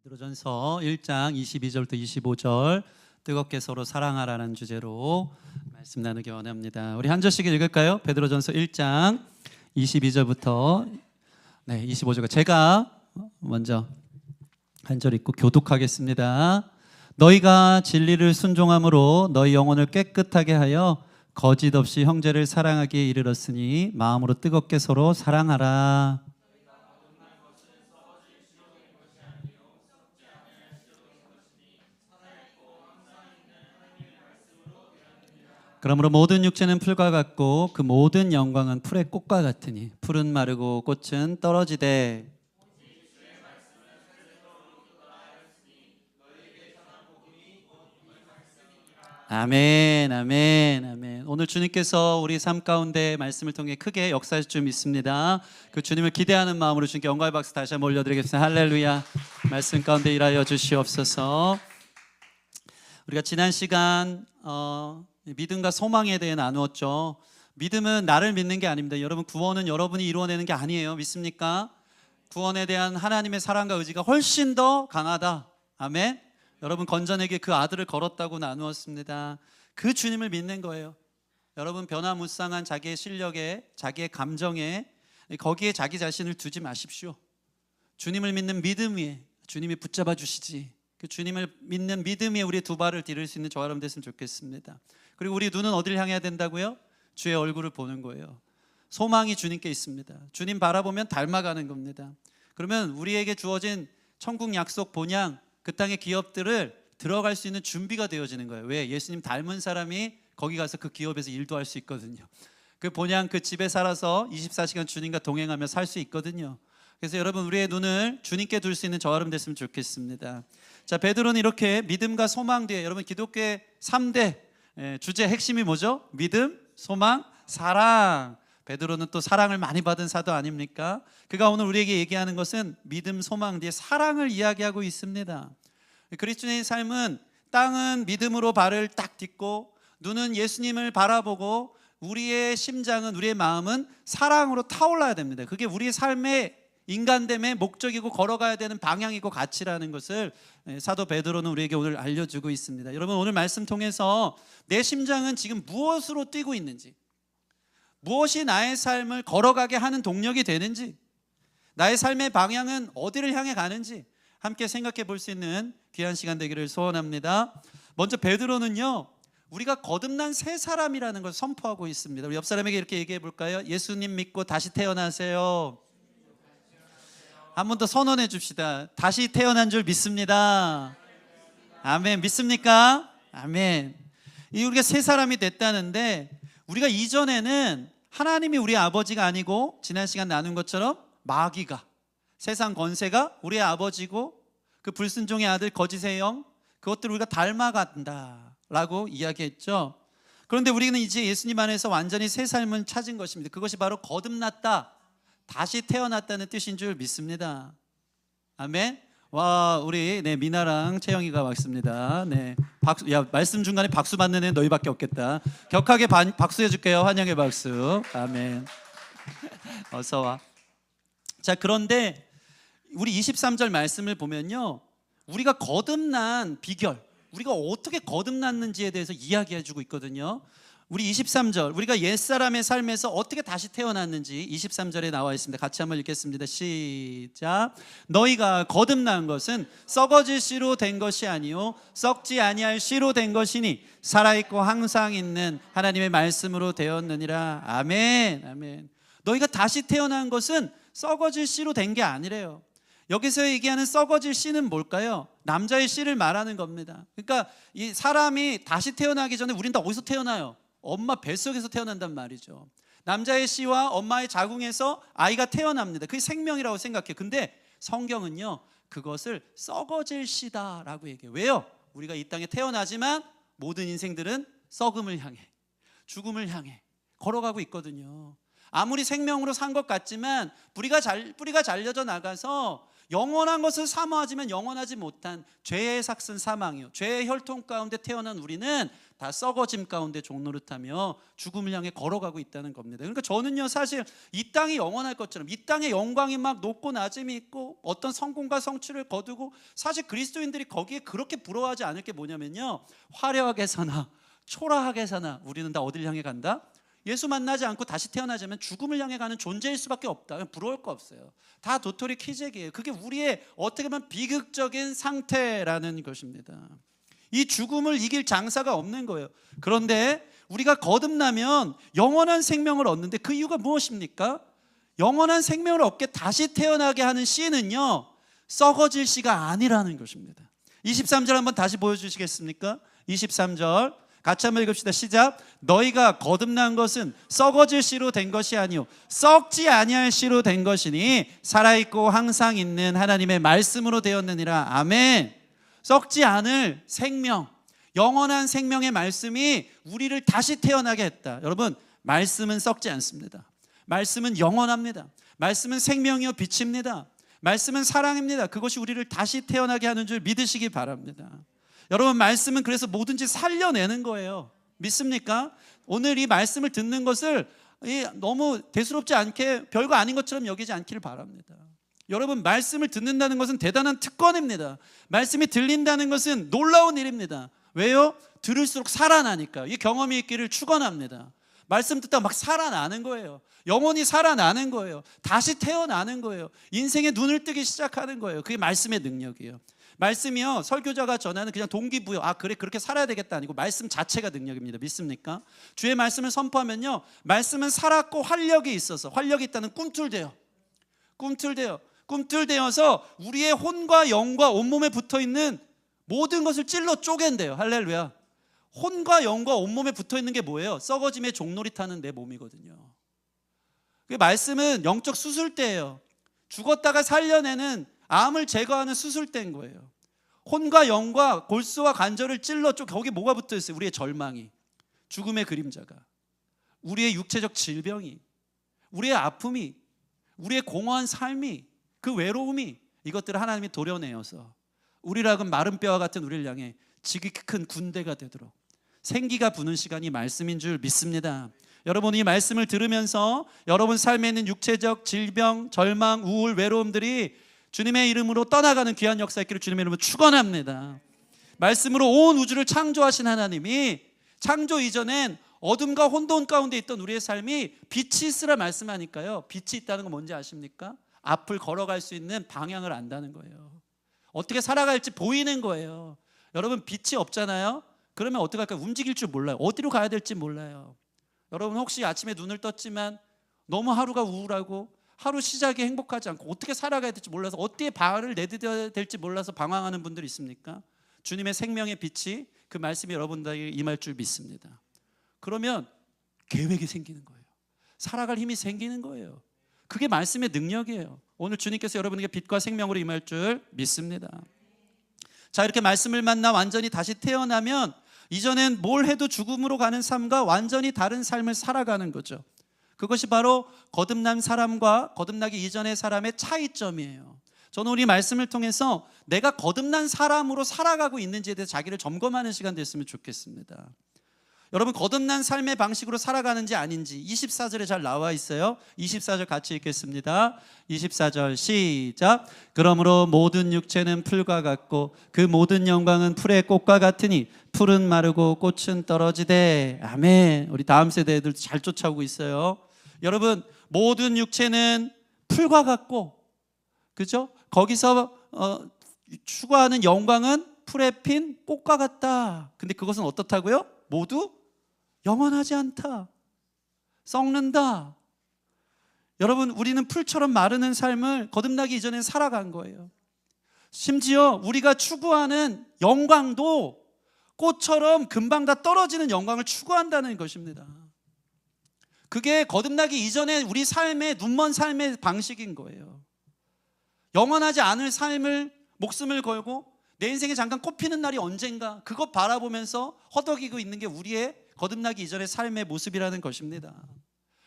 베드로전서 1장 22절부터 25절 뜨겁게 서로 사랑하라는 주제로 말씀 나누기 원합니다. 우리 한 절씩 읽을까요? 베드로전서 1장 22절부터 25절. 제가 먼저 한 절 읽고 교독하겠습니다. 너희가 진리를 순종함으로 너희 영혼을 깨끗하게 하여 거짓 없이 형제를 사랑하기에 이르렀으니 마음으로 뜨겁게 서로 사랑하라. 그러므로 모든 육체는 풀과 같고 그 모든 영광은 풀의 꽃과 같으니 풀은 마르고 꽃은 떨어지되 아멘, 아멘, 아멘. 오늘 주님께서 우리 삶 가운데 말씀을 통해 크게 역사하실 줄 믿습니다. 그 주님을 기대하는 마음으로 주님께 영광의 박수 다시 한번 올려드리겠습니다. 할렐루야. 말씀 가운데 일하여 주시옵소서. 우리가 지난 시간 믿음과 소망에 대해 나누었죠. 믿음은 나를 믿는 게 아닙니다. 여러분, 구원은 여러분이 이루어내는 게 아니에요. 믿습니까? 구원에 대한 하나님의 사랑과 의지가 훨씬 더 강하다. 아멘. 여러분, 건전에게 그 아들을 걸었다고 나누었습니다. 그 주님을 믿는 거예요. 여러분, 변화무쌍한 자기의 실력에, 자기의 감정에, 거기에 자기 자신을 두지 마십시오. 주님을 믿는 믿음 위에 주님이 붙잡아 주시지. 그 주님을 믿는 믿음 위에 우리의 두 발을 디딜 수 있는 저와 여러분 됐으면 좋겠습니다. 그리고 우리 눈은 어디를 향해야 된다고요? 주의 얼굴을 보는 거예요. 소망이 주님께 있습니다. 주님 바라보면 닮아가는 겁니다. 그러면 우리에게 주어진 천국 약속 본향, 그 땅의 기업들을 들어갈 수 있는 준비가 되어지는 거예요. 왜? 예수님 닮은 사람이 거기 가서 그 기업에서 일도 할 수 있거든요. 그 본향 그 집에 살아서 24시간 주님과 동행하며 살 수 있거든요. 그래서 여러분, 우리의 눈을 주님께 둘 수 있는 저와 여러분 됐으면 좋겠습니다. 자, 베드로는 이렇게 믿음과 소망 뒤에, 여러분 기독교의 3대 주제 핵심이 뭐죠? 믿음, 소망, 사랑. 베드로는 또 사랑을 많이 받은 사도 아닙니까? 그가 오늘 우리에게 얘기하는 것은 믿음, 소망 뒤에 사랑을 이야기하고 있습니다. 그리스도인의 삶은 땅은 믿음으로 발을 딱 딛고 눈은 예수님을 바라보고 우리의 심장은, 우리의 마음은 사랑으로 타올라야 됩니다. 그게 우리의 삶의 인간됨의 목적이고 걸어가야 되는 방향이고 가치라는 것을 사도 베드로는 우리에게 오늘 알려주고 있습니다. 여러분, 오늘 말씀 통해서 내 심장은 지금 무엇으로 뛰고 있는지, 무엇이 나의 삶을 걸어가게 하는 동력이 되는지, 나의 삶의 방향은 어디를 향해 가는지 함께 생각해 볼 수 있는 귀한 시간 되기를 소원합니다. 먼저 베드로는요, 우리가 거듭난 새 사람이라는 것을 선포하고 있습니다. 우리 옆 사람에게 이렇게 얘기해 볼까요? 예수님 믿고 다시 태어나세요. 한 번 더 선언해 줍시다. 다시 태어난 줄 믿습니다. 아멘. 믿습니까? 아멘. 우리가 새 사람이 됐다는데, 우리가 이전에는 하나님이 우리 아버지가 아니고 지난 시간 나눈 것처럼 마귀가, 세상 권세가 우리의 아버지고 그 불순종의 아들 거짓의 영, 그것들을 우리가 닮아간다라고 이야기했죠. 그런데 우리는 이제 예수님 안에서 완전히 새 삶을 찾은 것입니다. 그것이 바로 거듭났다, 다시 태어났다는 뜻인 줄 믿습니다. 아멘. 와, 우리 미나랑 채영이가 왔습니다. 박수. 야, 말씀 중간에 박수 받는 애 너희밖에 없겠다. 격하게 박수해 줄게요. 환영의 박수. 아멘. 어서 와. 자, 그런데 우리 23절 말씀을 보면요, 우리가 거듭난 비결, 우리가 어떻게 거듭났는지에 대해서 이야기해 주고 있거든요. 우리 23절, 우리가 옛사람의 삶에서 어떻게 다시 태어났는지 23절에 나와 있습니다. 같이 한번 읽겠습니다. 시작. 너희가 거듭난 것은 썩어질 씨로 된 것이 아니요 썩지 아니할 씨로 된 것이니 살아있고 항상 있는 하나님의 말씀으로 되었느니라. 아멘. 아멘. 너희가 다시 태어난 것은 썩어질 씨로 된 게 아니래요. 여기서 얘기하는 썩어질 씨는 뭘까요? 남자의 씨를 말하는 겁니다. 그러니까 이 사람이 다시 태어나기 전에 우린 다 어디서 태어나요? 엄마 뱃속에서 태어난단 말이죠. 남자의 씨와 엄마의 자궁에서 아이가 태어납니다. 그게 생명이라고 생각해요. 근데 성경은요, 그것을 썩어질 씨다라고 얘기해요. 왜요? 우리가 이 땅에 태어나지만 모든 인생들은 썩음을 향해, 죽음을 향해 걸어가고 있거든요. 아무리 생명으로 산 것 같지만 뿌리가 잘려져 나가서 영원한 것을 사모하지만 영원하지 못한 죄의 삭슨 사망이요, 죄의 혈통 가운데 태어난 우리는 다 썩어짐 가운데 종노릇하며 죽음을 향해 걸어가고 있다는 겁니다. 그러니까 저는요, 사실 이 땅이 영원할 것처럼, 이 땅의 영광이 막 높고 낮음이 있고 어떤 성공과 성취를 거두고, 사실 그리스도인들이 거기에 그렇게 부러워하지 않을 게 뭐냐면요, 화려하게 사나 초라하게 사나 우리는 다 어딜 향해 간다? 예수 만나지 않고 다시 태어나자면 죽음을 향해 가는 존재일 수밖에 없다. 부러울 거 없어요. 다 도토리 키재기예요. 그게 우리의 어떻게 보면 비극적인 상태라는 것입니다. 이 죽음을 이길 장사가 없는 거예요. 그런데 우리가 거듭나면 영원한 생명을 얻는데, 그 이유가 무엇입니까? 영원한 생명을 얻게 다시 태어나게 하는 씨는요, 썩어질 씨가 아니라는 것입니다. 23절 한번 다시 보여주시겠습니까? 23절 같이 한번 읽읍시다. 시작. 너희가 거듭난 것은 썩어질 씨로 된 것이 아니요 썩지 아니할 씨로 된 것이니 살아있고 항상 있는 하나님의 말씀으로 되었느니라. 아멘. 썩지 않을 생명, 영원한 생명의 말씀이 우리를 다시 태어나게 했다. 여러분, 말씀은 썩지 않습니다. 말씀은 영원합니다. 말씀은 생명이요 빛입니다. 말씀은 사랑입니다. 그것이 우리를 다시 태어나게 하는 줄 믿으시기 바랍니다. 여러분, 말씀은 그래서 뭐든지 살려내는 거예요. 믿습니까? 오늘 이 말씀을 듣는 것을 너무 대수롭지 않게, 별거 아닌 것처럼 여기지 않기를 바랍니다. 여러분, 말씀을 듣는다는 것은 대단한 특권입니다. 말씀이 들린다는 것은 놀라운 일입니다. 왜요? 들을수록 살아나니까. 이 경험이 있기를 축원합니다. 말씀 듣다가 막 살아나는 거예요. 영혼이 살아나는 거예요. 다시 태어나는 거예요. 인생의 눈을 뜨기 시작하는 거예요. 그게 말씀의 능력이에요. 말씀이요, 설교자가 전하는 그냥 동기부여, 그래 그렇게 살아야 되겠다 아니고 말씀 자체가 능력입니다. 믿습니까? 주의 말씀을 선포하면요, 말씀은 살았고 활력이 있어서, 활력이 있다는 꿈틀대어서 우리의 혼과 영과 온몸에 붙어있는 모든 것을 찔러 쪼갠대요. 할렐루야. 혼과 영과 온몸에 붙어있는 게 뭐예요? 썩어짐에 종놀이타는 내 몸이거든요. 그 말씀은 영적 수술대예요. 죽었다가 살려내는, 암을 제거하는 수술대인 거예요. 혼과 영과 골수와 관절을 찔러 쪼개, 거기 뭐가 붙어있어요? 우리의 절망이, 죽음의 그림자가, 우리의 육체적 질병이, 우리의 아픔이, 우리의 공허한 삶이, 그 외로움이, 이것들을 하나님이 도려내어서 우리라고 마른 뼈와 같은 우리를 향해 지극히 큰 군대가 되도록 생기가 부는 시간이 말씀인 줄 믿습니다. 여러분, 이 말씀을 들으면서 여러분 삶에 있는 육체적 질병, 절망, 우울, 외로움들이 주님의 이름으로 떠나가는 귀한 역사 있기를 주님의 이름으로 축원합니다. 말씀으로 온 우주를 창조하신 하나님이 창조 이전엔 어둠과 혼돈 가운데 있던 우리의 삶이 빛이 있으라 말씀하니까요, 빛이 있다는 건 뭔지 아십니까? 앞을 걸어갈 수 있는 방향을 안다는 거예요. 어떻게 살아갈지 보이는 거예요. 여러분, 빛이 없잖아요? 그러면 어떻게 할까요? 움직일 줄 몰라요. 어디로 가야 될지 몰라요. 여러분, 혹시 아침에 눈을 떴지만 너무 하루가 우울하고 하루 시작이 행복하지 않고 어떻게 살아가야 될지 몰라서, 어디에 발을 내딛어야 될지 몰라서 방황하는 분들 있습니까? 주님의 생명의 빛이, 그 말씀이 여러분들에게 임할 줄 믿습니다. 그러면 계획이 생기는 거예요. 살아갈 힘이 생기는 거예요. 그게 말씀의 능력이에요. 오늘 주님께서 여러분에게 빛과 생명으로 임할 줄 믿습니다. 자, 이렇게 말씀을 만나 완전히 다시 태어나면 이전엔 뭘 해도 죽음으로 가는 삶과 완전히 다른 삶을 살아가는 거죠. 그것이 바로 거듭난 사람과 거듭나기 이전의 사람의 차이점이에요. 저는 우리 말씀을 통해서 내가 거듭난 사람으로 살아가고 있는지에 대해서 자기를 점검하는 시간 됐으면 좋겠습니다. 여러분, 거듭난 삶의 방식으로 살아가는지 아닌지 24절에 잘 나와 있어요. 24절 같이 읽겠습니다. 24절 시작. 그러므로 모든 육체는 풀과 같고 그 모든 영광은 풀의 꽃과 같으니 풀은 마르고 꽃은 떨어지되. 아멘. 우리 다음 세대 애들 잘 쫓아오고 있어요. 여러분, 모든 육체는 풀과 같고, 그죠? 거기서 추구하는 영광은 풀에 핀 꽃과 같다. 근데 그것은 어떻다고요? 모두 영원하지 않다. 썩는다. 여러분, 우리는 풀처럼 마르는 삶을 거듭나기 이전에 살아간 거예요. 심지어 우리가 추구하는 영광도 꽃처럼 금방 다 떨어지는 영광을 추구한다는 것입니다. 그게 거듭나기 이전에 우리 삶의, 눈먼 삶의 방식인 거예요. 영원하지 않을 삶을 목숨을 걸고 내 인생에 잠깐 꽃피는 날이 언젠가, 그것 바라보면서 허덕이고 있는 게 우리의 거듭나기 이전의 삶의 모습이라는 것입니다.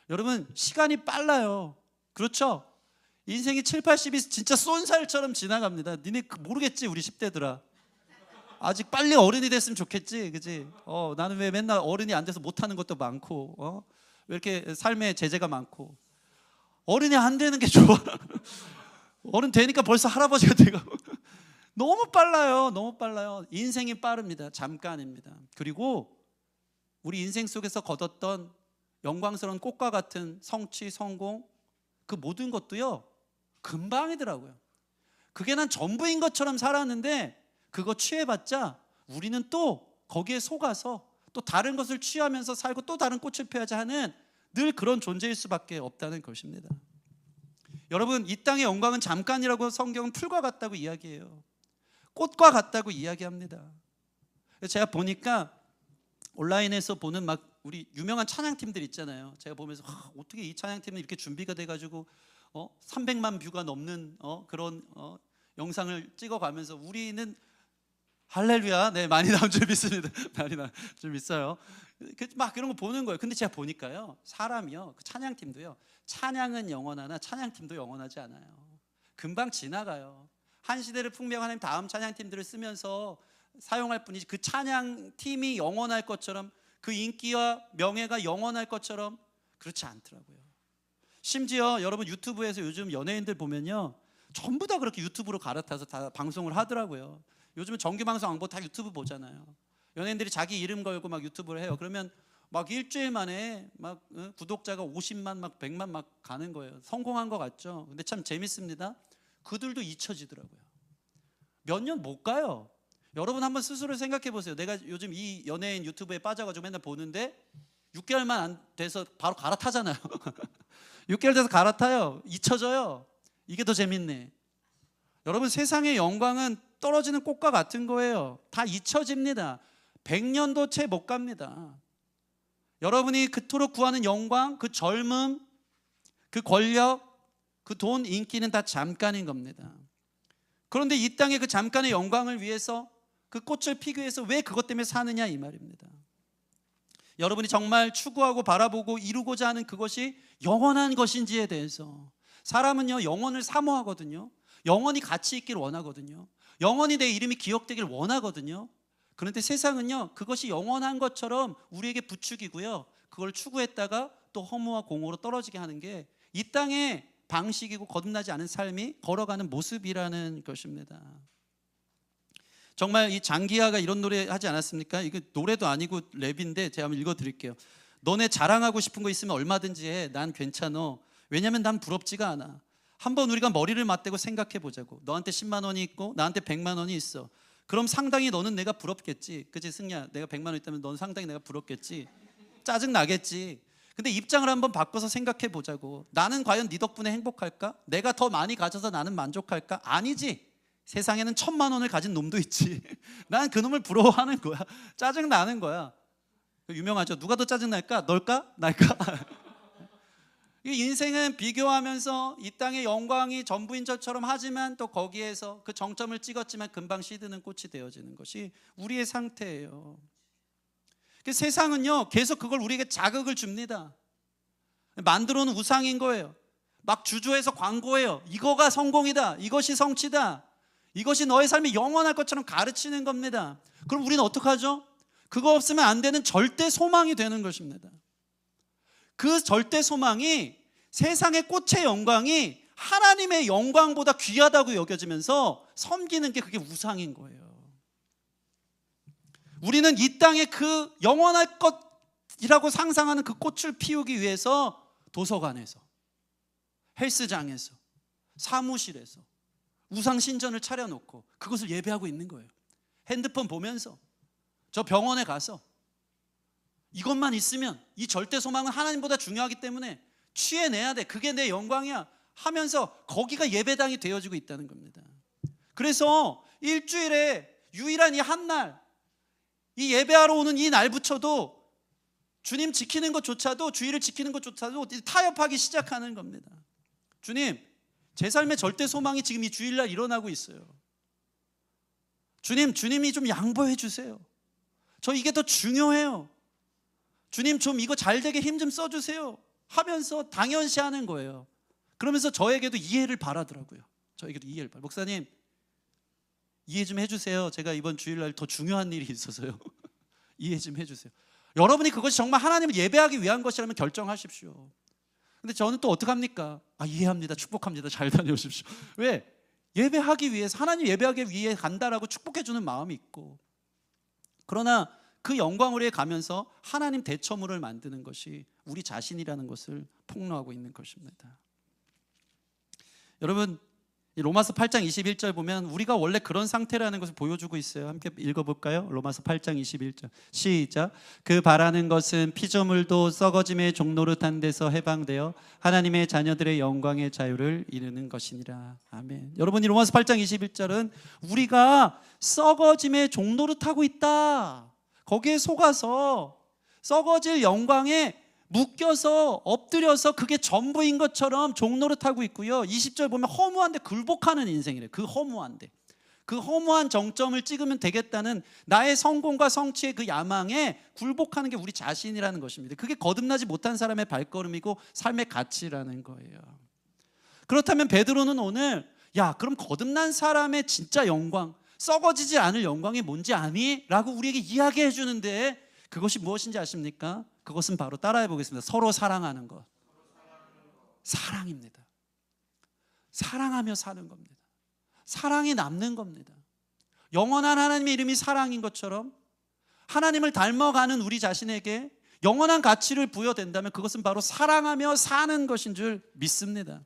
여러분, 시간이 빨라요. 그렇죠? 인생이 7, 80이 진짜 쏜살처럼 지나갑니다. 니네 모르겠지 우리 10대들아. 아직 빨리 어른이 됐으면 좋겠지, 그지? 나는 왜 맨날 어른이 안 돼서 못하는 것도 많고, 왜 이렇게 삶에 제재가 많고. 어른이 안 되는 게 좋아. 어른 되니까 벌써 할아버지가 되고. 너무 빨라요, 너무 빨라요. 인생이 빠릅니다. 잠깐입니다. 그리고 우리 인생 속에서 거뒀던 영광스러운 꽃과 같은 성취, 성공, 그 모든 것도요 금방이더라고요. 그게 난 전부인 것처럼 살았는데 그거 취해봤자 우리는 또 거기에 속아서 또 다른 것을 취하면서 살고 또 다른 꽃을 펴야지 하는 늘 그런 존재일 수밖에 없다는 것입니다. 여러분, 이 땅의 영광은 잠깐이라고 성경은 풀과 같다고 이야기해요. 꽃과 같다고 이야기합니다. 제가 보니까 온라인에서 보는 막 우리 유명한 찬양팀들 있잖아요. 제가 보면서 어떻게 이 찬양팀은 이렇게 준비가 돼가지고 300만 뷰가 넘는 그런 영상을 찍어가면서 우리는 할렐루야, 네, 많이 나온 줄 믿습니다. 많이 나온 줄 믿어요. 막 그런 거 보는 거예요. 근데 제가 보니까요, 사람이요, 그 찬양팀도요, 찬양은 영원하나 찬양팀도 영원하지 않아요. 금방 지나가요. 한 시대를 풍미하고 하나님 다음 찬양팀들을 쓰면서 사용할 뿐이지 그 찬양팀이 영원할 것처럼 그 인기와 명예가 영원할 것처럼 그렇지 않더라고요. 심지어 여러분 유튜브에서 요즘 연예인들 보면요, 전부 다 그렇게 유튜브로 갈아타서 다 방송을 하더라고요. 요즘은 정규 방송 안 보고 다 유튜브 보잖아요. 연예인들이 자기 이름 걸고 막 유튜브를 해요. 그러면 막 일주일 만에 막 구독자가 50만 막 100만 막 가는 거예요. 성공한 것 같죠? 근데 참 재밌습니다. 그들도 잊혀지더라고요. 몇 년 못 가요. 여러분 한번 스스로 생각해 보세요. 내가 요즘 이 연예인 유튜브에 빠져가지고 맨날 보는데 6개월만 안 돼서 바로 갈아타잖아요. 6개월 돼서 갈아타요. 잊혀져요. 이게 더 재밌네. 여러분, 세상의 영광은 떨어지는 꽃과 같은 거예요. 다 잊혀집니다. 100년도 채 못 갑니다. 여러분이 그토록 구하는 영광, 그 젊음, 그 권력, 그 돈, 인기는 다 잠깐인 겁니다. 그런데 이 땅의 그 잠깐의 영광을 위해서 그 꽃을 피기 위해서 왜 그것 때문에 사느냐 이 말입니다. 여러분이 정말 추구하고 바라보고 이루고자 하는 그것이 영원한 것인지에 대해서, 사람은요 영원을 사모하거든요. 영원히 가치 있기를 원하거든요. 영원히 내 이름이 기억되길 원하거든요. 그런데 세상은요 그것이 영원한 것처럼 우리에게 부추기고요, 그걸 추구했다가 또 허무와 공허로 떨어지게 하는 게 이 땅의 방식이고 거듭나지 않은 삶이 걸어가는 모습이라는 것입니다. 정말 이 장기하가 이런 노래 하지 않았습니까? 이거 노래도 아니고 랩인데 제가 한번 읽어드릴게요. 너네 자랑하고 싶은 거 있으면 얼마든지 해. 난 괜찮어. 왜냐면 난 부럽지가 않아. 한번 우리가 머리를 맞대고 생각해 보자고. 너한테 10만 원이 있고 나한테 100만 원이 있어. 그럼 상당히 너는 내가 부럽겠지. 그치 승리야? 내가 100만 원 있다면 넌 상당히 내가 부럽겠지. 짜증 나겠지. 근데 입장을 한번 바꿔서 생각해 보자고. 나는 과연 네 덕분에 행복할까? 내가 더 많이 가져서 나는 만족할까? 아니지. 세상에는 1000만 원을 가진 놈도 있지. 난 그 놈을 부러워하는 거야. 짜증 나는 거야. 유명하죠. 누가 더 짜증 날까? 널까? 날까? 이 인생은 비교하면서 이 땅의 영광이 전부인 것처럼 하지만 또 거기에서 그 정점을 찍었지만 금방 시드는 꽃이 되어지는 것이 우리의 상태예요. 세상은요 계속 그걸 우리에게 자극을 줍니다. 만들어 놓은 우상인 거예요. 막 주조해서 광고해요. 이거가 성공이다. 이것이 성취다. 이것이 너의 삶이 영원할 것처럼 가르치는 겁니다. 그럼 우리는 어떡하죠? 그거 없으면 안 되는 절대 소망이 되는 것입니다. 그 절대 소망이 세상의 꽃의 영광이 하나님의 영광보다 귀하다고 여겨지면서 섬기는 게 그게 우상인 거예요. 우리는 이 땅의 그 영원할 것이라고 상상하는 그 꽃을 피우기 위해서 도서관에서, 헬스장에서, 사무실에서 우상 신전을 차려놓고 그것을 예배하고 있는 거예요. 핸드폰 보면서, 저 병원에 가서 이것만 있으면 이 절대 소망은 하나님보다 중요하기 때문에 취해내야 돼. 그게 내 영광이야 하면서 거기가 예배당이 되어지고 있다는 겁니다. 그래서 일주일에 유일한 이 한 날, 이 예배하러 오는 이 날부터도 주님 지키는 것조차도, 주의를 지키는 것조차도 타협하기 시작하는 겁니다. 주님, 제 삶의 절대 소망이 지금 이 주일날 일어나고 있어요. 주님이 좀 양보해 주세요. 저 이게 더 중요해요. 주님 좀 이거 잘 되게 힘 좀 써주세요 하면서 당연시하는 거예요. 그러면서 저에게도 이해를 바라더라고요. 저에게도 이해를 바라. 목사님 이해 좀 해주세요. 제가 이번 주일날 더 중요한 일이 있어서요. 이해 좀 해주세요. 여러분이 그것이 정말 하나님을 예배하기 위한 것이라면 결정하십시오. 근데 저는 또 어떡합니까? 이해합니다. 축복합니다. 잘 다녀오십시오. 왜? 예배하기 위해서, 하나님 예배하기 위해 간다라고 축복해주는 마음이 있고, 그러나 그 영광으로 가면서 하나님 대처물을 만드는 것이 우리 자신이라는 것을 폭로하고 있는 것입니다. 여러분, 이 로마서 8장 21절 보면 우리가 원래 그런 상태라는 것을 보여주고 있어요. 함께 읽어볼까요? 로마서 8장 21절 시작. 그 바라는 것은 피조물도 썩어짐의 종노릇한 데서 해방되어 하나님의 자녀들의 영광의 자유를 이루는 것이니라. 아멘. 여러분, 이 로마서 8장 21절은 우리가 썩어짐의 종노릇하고 있다, 거기에 속아서 썩어질 영광에 묶여서 엎드려서 그게 전부인 것처럼 종노릇하고 있고요. 20절 보면 허무한데 굴복하는 인생이래요. 그 허무한데, 그 허무한 정점을 찍으면 되겠다는 나의 성공과 성취의 그 야망에 굴복하는 게 우리 자신이라는 것입니다. 그게 거듭나지 못한 사람의 발걸음이고 삶의 가치라는 거예요. 그렇다면 베드로는 오늘 그럼 거듭난 사람의 진짜 영광, 썩어지지 않을 영광이 뭔지 아니? 라고 우리에게 이야기해 주는데, 그것이 무엇인지 아십니까? 그것은 바로 따라해 보겠습니다. 서로 사랑하는 것. 사랑입니다. 사랑하며 사는 겁니다. 사랑이 남는 겁니다. 영원한 하나님의 이름이 사랑인 것처럼 하나님을 닮아가는 우리 자신에게 영원한 가치를 부여된다면 그것은 바로 사랑하며 사는 것인 줄 믿습니다.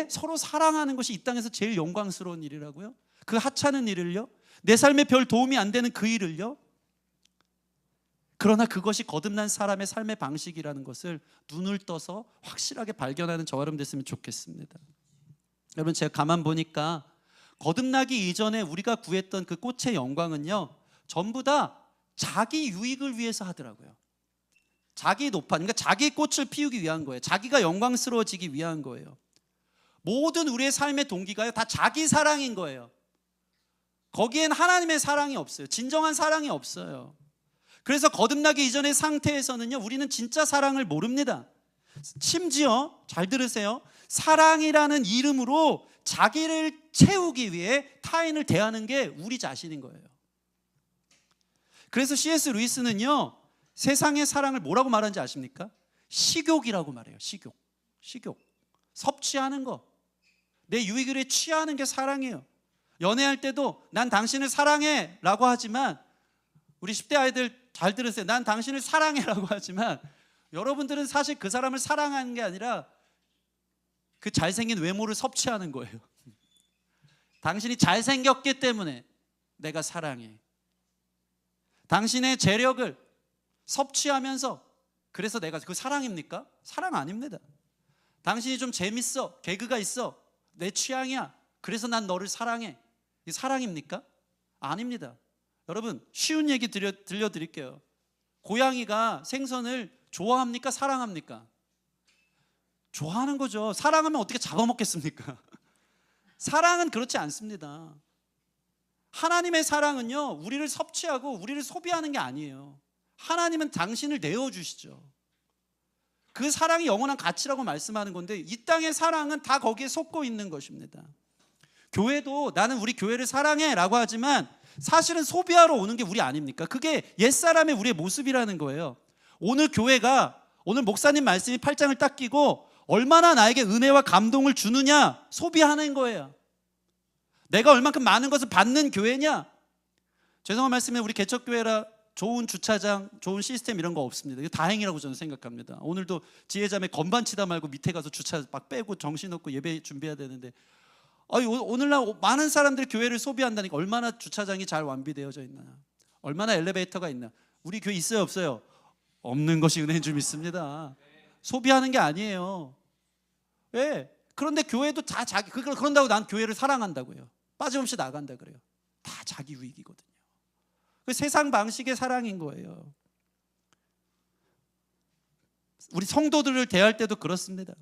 서로 사랑하는 것이 이 땅에서 제일 영광스러운 일이라고요? 그 하찮은 일을요? 내 삶에 별 도움이 안 되는 그 일을요? 그러나 그것이 거듭난 사람의 삶의 방식이라는 것을 눈을 떠서 확실하게 발견하는 저와 여러분 됐으면 좋겠습니다. 여러분, 제가 가만 보니까 거듭나기 이전에 우리가 구했던 그 꽃의 영광은요, 전부 다 자기 유익을 위해서 하더라고요. 자기 노판, 그러니까 자기 꽃을 피우기 위한 거예요. 자기가 영광스러워지기 위한 거예요. 모든 우리의 삶의 동기가요, 다 자기 사랑인 거예요. 거기엔 하나님의 사랑이 없어요. 진정한 사랑이 없어요. 그래서 거듭나기 이전의 상태에서는요, 우리는 진짜 사랑을 모릅니다. 심지어 잘 들으세요, 사랑이라는 이름으로 자기를 채우기 위해 타인을 대하는 게 우리 자신인 거예요. 그래서 C.S. 루이스는요, 세상의 사랑을 뭐라고 말하는지 아십니까? 식욕이라고 말해요. 식욕. 섭취하는 거, 내 유익을 위해 취하는 게 사랑이에요. 연애할 때도 난 당신을 사랑해 라고 하지만, 우리 10대 아이들 잘 들으세요. 난 당신을 사랑해라고 하지만 여러분들은 사실 그 사람을 사랑하는 게 아니라 그 잘생긴 외모를 섭취하는 거예요. 당신이 잘생겼기 때문에 내가 사랑해. 당신의 재력을 섭취하면서 그래서 내가, 그 사랑입니까? 사랑 아닙니다. 당신이 좀 재밌어, 개그가 있어, 내 취향이야, 그래서 난 너를 사랑해. 이게 사랑입니까? 아닙니다. 여러분, 쉬운 얘기 들려드릴게요. 고양이가 생선을 좋아합니까? 사랑합니까? 좋아하는 거죠. 사랑하면 어떻게 잡아먹겠습니까? 사랑은 그렇지 않습니다. 하나님의 사랑은요, 우리를 섭취하고 우리를 소비하는 게 아니에요. 하나님은 당신을 내어주시죠. 그 사랑이 영원한 가치라고 말씀하는 건데, 이 땅의 사랑은 다 거기에 속고 있는 것입니다. 교회도 나는 우리 교회를 사랑해 라고 하지만 사실은 소비하러 오는 게 우리 아닙니까? 그게 옛사람의 우리의 모습이라는 거예요. 오늘 교회가, 오늘 목사님 말씀이 8장을 딱 끼고 얼마나 나에게 은혜와 감동을 주느냐, 소비하는 거예요. 내가 얼만큼 많은 것을 받는 교회냐. 죄송한 말씀에 우리 개척교회라 좋은 주차장, 좋은 시스템 이런 거 없습니다. 이거 다행이라고 저는 생각합니다. 오늘도 지혜자매 건반 치다 말고 밑에 가서 주차 막 빼고 정신없고 예배 준비해야 되는데, 오늘날 많은 사람들이 교회를 소비한다니까 얼마나 주차장이 잘 완비되어져 있나, 얼마나 엘리베이터가 있나. 우리 교회 있어요, 없어요? 없는 것이 은혜인 줄 믿습니다. 소비하는 게 아니에요. 왜? 그런데 교회도 다 자기, 그런다고 난 교회를 사랑한다고요. 빠짐없이 나간다 그래요. 다 자기 유익이거든요. 그 세상 방식의 사랑인 거예요. 우리 성도들을 대할 때도 그렇습니다.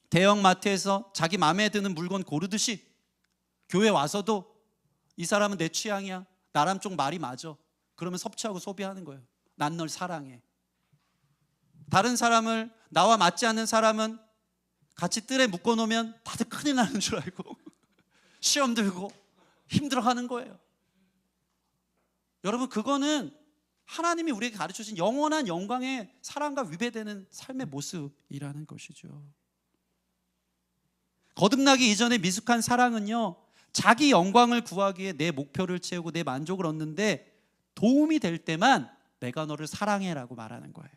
대형 마트에서 자기 마음에 드는 물건 고르듯이 교회 와서도 이 사람은 내 취향이야, 나랑 좀 말이 맞아, 그러면 섭취하고 소비하는 거예요. 난 널 사랑해. 다른 사람을, 나와 맞지 않는 사람은 같이 뜰에 묶어놓으면 다들 큰일 나는 줄 알고 시험 들고 힘들어하는 거예요. 여러분, 그거는 하나님이 우리에게 가르쳐주신 영원한 영광의 사랑과 위배되는 삶의 모습이라는 것이죠. 거듭나기 이전의 미숙한 사랑은요, 자기 영광을 구하기에 내 목표를 채우고 내 만족을 얻는데 도움이 될 때만 내가 너를 사랑해라고 말하는 거예요.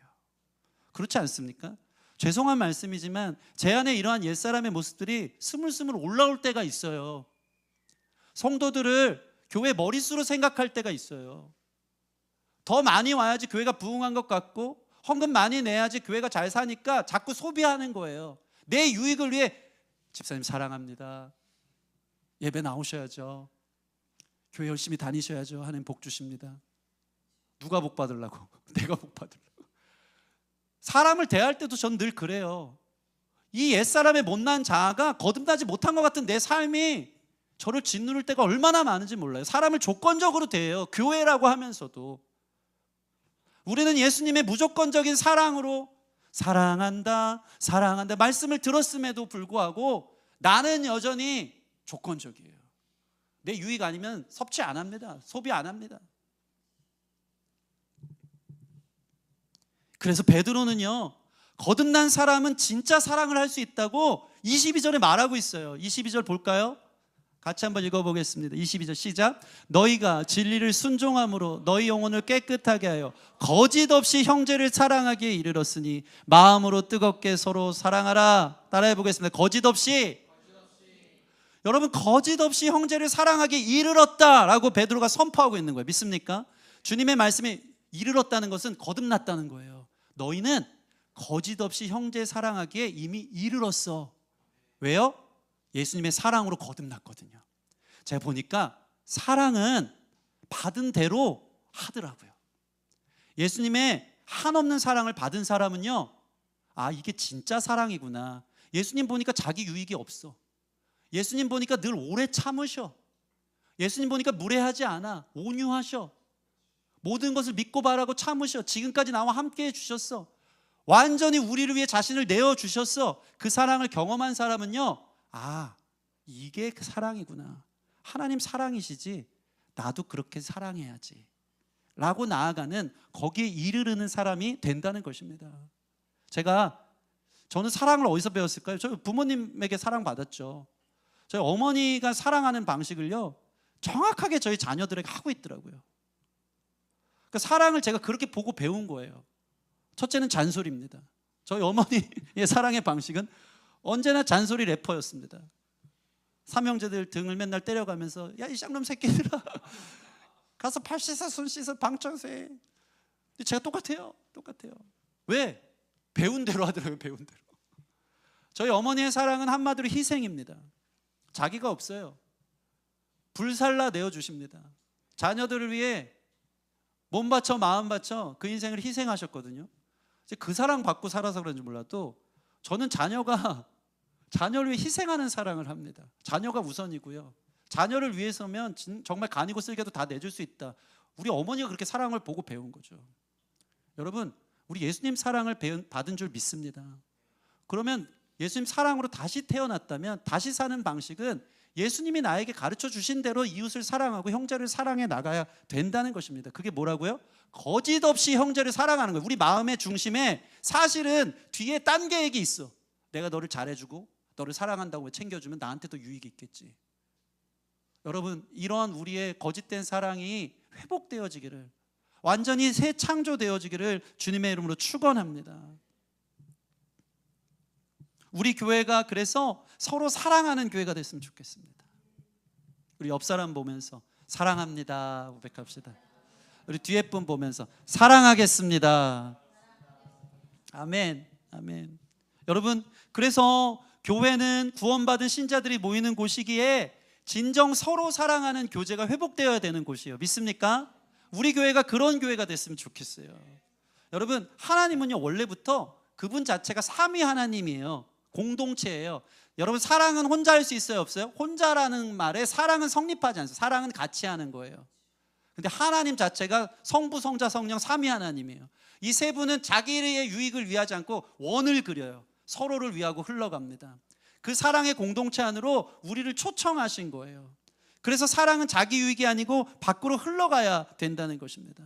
그렇지 않습니까? 죄송한 말씀이지만 제 안에 이러한 옛사람의 모습들이 스물스물 올라올 때가 있어요. 성도들을 교회 머릿수로 생각할 때가 있어요. 더 많이 와야지 교회가 부흥한 것 같고, 헌금 많이 내야지 교회가 잘 사니까 자꾸 소비하는 거예요. 내 유익을 위해 집사님 사랑합니다, 예배 나오셔야죠, 교회 열심히 다니셔야죠, 하나님 복 주십니다. 누가 복 받으려고? 내가 복 받으려고. 사람을 대할 때도 전 늘 그래요. 이 옛사람의 못난 자아가 거듭나지 못한 것 같은 내 삶이 저를 짓누를 때가 얼마나 많은지 몰라요. 사람을 조건적으로 대해요, 교회라고 하면서도. 우리는 예수님의 무조건적인 사랑으로 사랑한다, 사랑한다 말씀을 들었음에도 불구하고 나는 여전히 조건적이에요. 내 유익 아니면 섭취 안 합니다. 소비 안 합니다. 그래서 베드로는요, 거듭난 사람은 진짜 사랑을 할 수 있다고 22절에 말하고 있어요. 22절 볼까요? 같이 한번 읽어보겠습니다. 22절 시작. 너희가 진리를 순종함으로 너희 영혼을 깨끗하게 하여 거짓 없이 형제를 사랑하기에 이르렀으니 마음으로 뜨겁게 서로 사랑하라. 따라해 보겠습니다. 거짓 없이. 여러분, 거짓 없이 형제를 사랑하기에 이르렀다라고 베드로가 선포하고 있는 거예요. 믿습니까? 주님의 말씀에 이르렀다는 것은 거듭났다는 거예요. 너희는 거짓 없이 형제 사랑하기에 이미 이르렀어. 왜요? 예수님의 사랑으로 거듭났거든요. 제가 보니까 사랑은 받은 대로 하더라고요. 예수님의 한없는 사랑을 받은 사람은요, 아, 이게 진짜 사랑이구나. 예수님 보니까 자기 유익이 없어. 예수님 보니까 늘 오래 참으셔. 예수님 보니까 무례하지 않아. 온유하셔. 모든 것을 믿고 바라고 참으셔. 지금까지 나와 함께 해주셨어. 완전히 우리를 위해 자신을 내어주셨어. 그 사랑을 경험한 사람은요, 아, 이게 그 사랑이구나. 하나님 사랑이시지, 나도 그렇게 사랑해야지 라고 나아가는, 거기에 이르르는 사람이 된다는 것입니다. 저는 사랑을 어디서 배웠을까요? 저 부모님에게 사랑받았죠. 저희 어머니가 사랑하는 방식을요, 정확하게 저희 자녀들에게 하고 있더라고요. 그 사랑을 제가 그렇게 보고 배운 거예요. 첫째는 잔소리입니다. 저희 어머니의 사랑의 방식은 언제나 잔소리 래퍼였습니다. 삼형제들 등을 맨날 때려가면서, 야, 이 쌍놈 새끼들아, 가서 팔 씻어, 손 씻어, 방 청소해. 근데 제가 똑같아요. 왜? 배운 대로 하더라고요. 배운 대로. 저희 어머니의 사랑은 한마디로 희생입니다. 자기가 없어요. 불살라 내어주십니다. 자녀들을 위해 몸 바쳐 마음 바쳐 그 인생을 희생하셨거든요. 그 사랑 받고 살아서 그런지 몰라도 저는 자녀를 위해 희생하는 사랑을 합니다. 자녀가 우선이고요. 자녀를 위해서면 정말 간이고 쓸개도 다 내줄 수 있다. 우리 어머니가 그렇게 사랑을 보고 배운 거죠. 여러분, 우리 예수님 사랑을 받은 줄 믿습니다. 그러면 예수님 사랑으로 다시 태어났다면 다시 사는 방식은 예수님이 나에게 가르쳐 주신 대로 이웃을 사랑하고 형제를 사랑해 나가야 된다는 것입니다. 그게 뭐라고요? 거짓 없이 형제를 사랑하는 거예요. 우리 마음의 중심에 사실은 뒤에 딴 계획이 있어. 내가 너를 잘해주고 너를 사랑한다고 챙겨주면 나한테도 유익이 있겠지. 여러분, 이러한 우리의 거짓된 사랑이 회복되어지기를, 완전히 새 창조되어지기를 주님의 이름으로 축원합니다. 우리 교회가 그래서 서로 사랑하는 교회가 됐으면 좋겠습니다. 우리 옆 사람 보면서 사랑합니다 고백합시다. 우리 뒤에 분 보면서 사랑하겠습니다. 아멘, 아멘. 여러분, 그래서 교회는 구원받은 신자들이 모이는 곳이기에 진정 서로 사랑하는 교제가 회복되어야 되는 곳이에요. 믿습니까? 우리 교회가 그런 교회가 됐으면 좋겠어요. 여러분, 하나님은요, 원래부터 그분 자체가 삼위 하나님이에요. 공동체예요. 여러분, 사랑은 혼자 할 수 있어요, 없어요? 혼자라는 말에 사랑은 성립하지 않습니다. 사랑은 같이 하는 거예요. 근데 하나님 자체가 성부, 성자, 성령 삼위 하나님이에요. 이 세 분은 자기의 유익을 위하지 않고 원을 그려요. 서로를 위하고 흘러갑니다. 그 사랑의 공동체 안으로 우리를 초청하신 거예요. 그래서 사랑은 자기 유익이 아니고 밖으로 흘러가야 된다는 것입니다.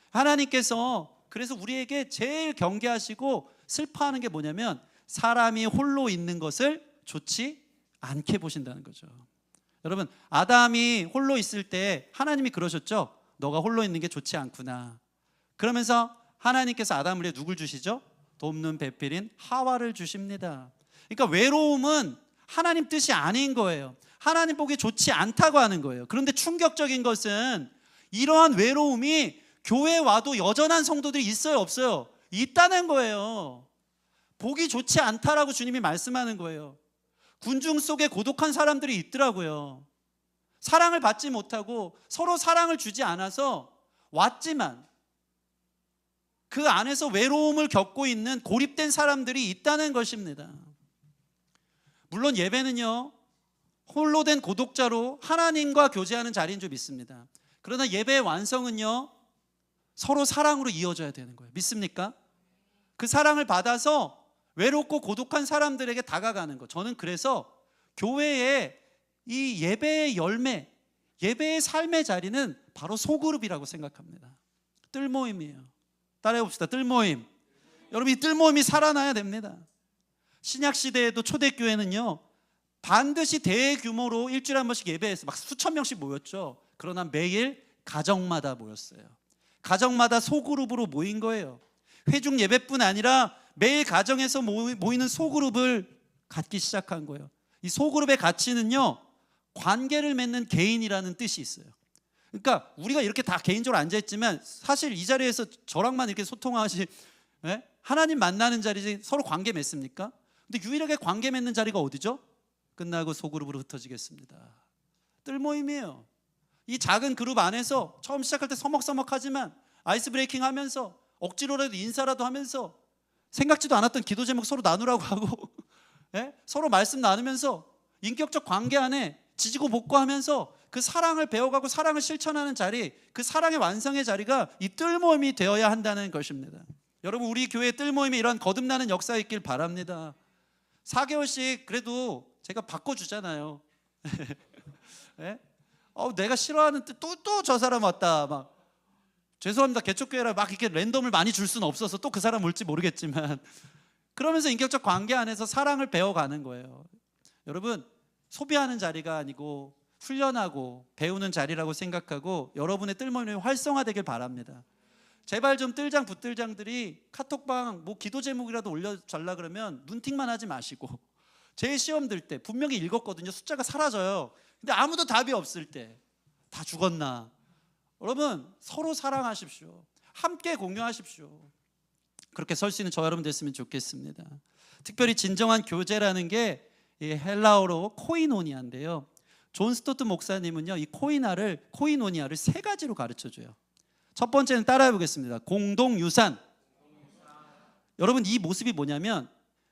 하나님께서 그래서 우리에게 제일 경계하시고 슬퍼하는 게 뭐냐면 사람이 홀로 있는 것을 좋지 않게 보신다는 거죠. 여러분, 아담이 홀로 있을 때 하나님이 그러셨죠. 너가 홀로 있는 게 좋지 않구나. 그러면서 하나님께서 아담을 위해 누굴 주시죠? 돕는 배필인 하와를 주십니다. 그러니까 외로움은 하나님 뜻이 아닌 거예요. 하나님 보기에 좋지 않다고 하는 거예요. 그런데 충격적인 것은 이러한 외로움이 교회에 와도 여전한 성도들이 있어요, 없어요? 있다는 거예요. 보기 좋지 않다라고 주님이 말씀하는 거예요. 군중 속에 고독한 사람들이 있더라고요. 사랑을 받지 못하고 서로 사랑을 주지 않아서 왔지만 그 안에서 외로움을 겪고 있는 고립된 사람들이 있다는 것입니다. 물론 예배는요, 홀로 된 고독자로 하나님과 교제하는 자리인 줄 믿습니다. 그러나 예배의 완성은요, 서로 사랑으로 이어져야 되는 거예요. 믿습니까? 그 사랑을 받아서 외롭고 고독한 사람들에게 다가가는 거. 저는 그래서 교회의 이 예배의 열매, 예배의 삶의 자리는 바로 소그룹이라고 생각합니다. 뜰모임이에요. 따라해 봅시다. 뜰모임. 여러분, 이 뜰모임이 살아나야 됩니다. 신약시대에도 초대교회는요, 반드시 대규모로 일주일에 한 번씩 예배해서 막 수천 명씩 모였죠. 그러나 매일 가정마다 모였어요. 가정마다 소그룹으로 모인 거예요. 회중 예배뿐 아니라 매일 가정에서 모이는 소그룹을 갖기 시작한 거예요. 이 소그룹의 가치는요, 관계를 맺는 개인이라는 뜻이 있어요. 그러니까 우리가 이렇게 다 개인적으로 앉아있지만 사실 이 자리에서 저랑만 이렇게 소통하시, 하나님 만나는 자리지 서로 관계 맺습니까? 근데 유일하게 관계 맺는 자리가 어디죠? 끝나고 소그룹으로 흩어지겠습니다. 뜰모임이에요. 이 작은 그룹 안에서 처음 시작할 때 서먹서먹하지만 아이스 브레이킹 하면서 억지로라도 인사라도 하면서 생각지도 않았던 기도 제목 서로 나누라고 하고 서로 말씀 나누면서 인격적 관계 안에 지지고 볶고하면서 그 사랑을 배워가고 사랑을 실천하는 자리, 그 사랑의 완성의 자리가 이 뜰모임이 되어야 한다는 것입니다. 여러분, 우리 교회 뜰모임에 이런 거듭나는 역사가 있길 바랍니다. 4개월씩 그래도 제가 바꿔주잖아요. 내가 싫어하는 또 저 사람 왔다. 막 죄송합니다. 개척교회라 막 이렇게 랜덤을 많이 줄 수는 없어서 또 그 사람 올지 모르겠지만 그러면서 인격적 관계 안에서 사랑을 배워가는 거예요. 여러분, 소비하는 자리가 아니고 훈련하고 배우는 자리라고 생각하고 여러분의 뜰모임이 활성화되길 바랍니다. 제발 좀 뜰장 붙들장들이 카톡방 뭐 기도 제목이라도 올려달라 그러면 눈팅만 하지 마시고, 제 시험 들 때 분명히 읽었거든요. 숫자가 사라져요. 근데 아무도 답이 없을 때 다 죽었나? 여러분, 서로 사랑하십시오. 함께 공유하십시오. 그렇게 설 수 있는 저 여러분 됐으면 좋겠습니다. 특별히 진정한 교제라는 게 헬라어로 코이노니아인데요. 존 스토트 목사님은요, 이 코이노니아를 세 가지로 가르쳐줘요. 첫 번째는 따라해 보겠습니다. 공동유산. 여러분, 이 모습이 뭐냐면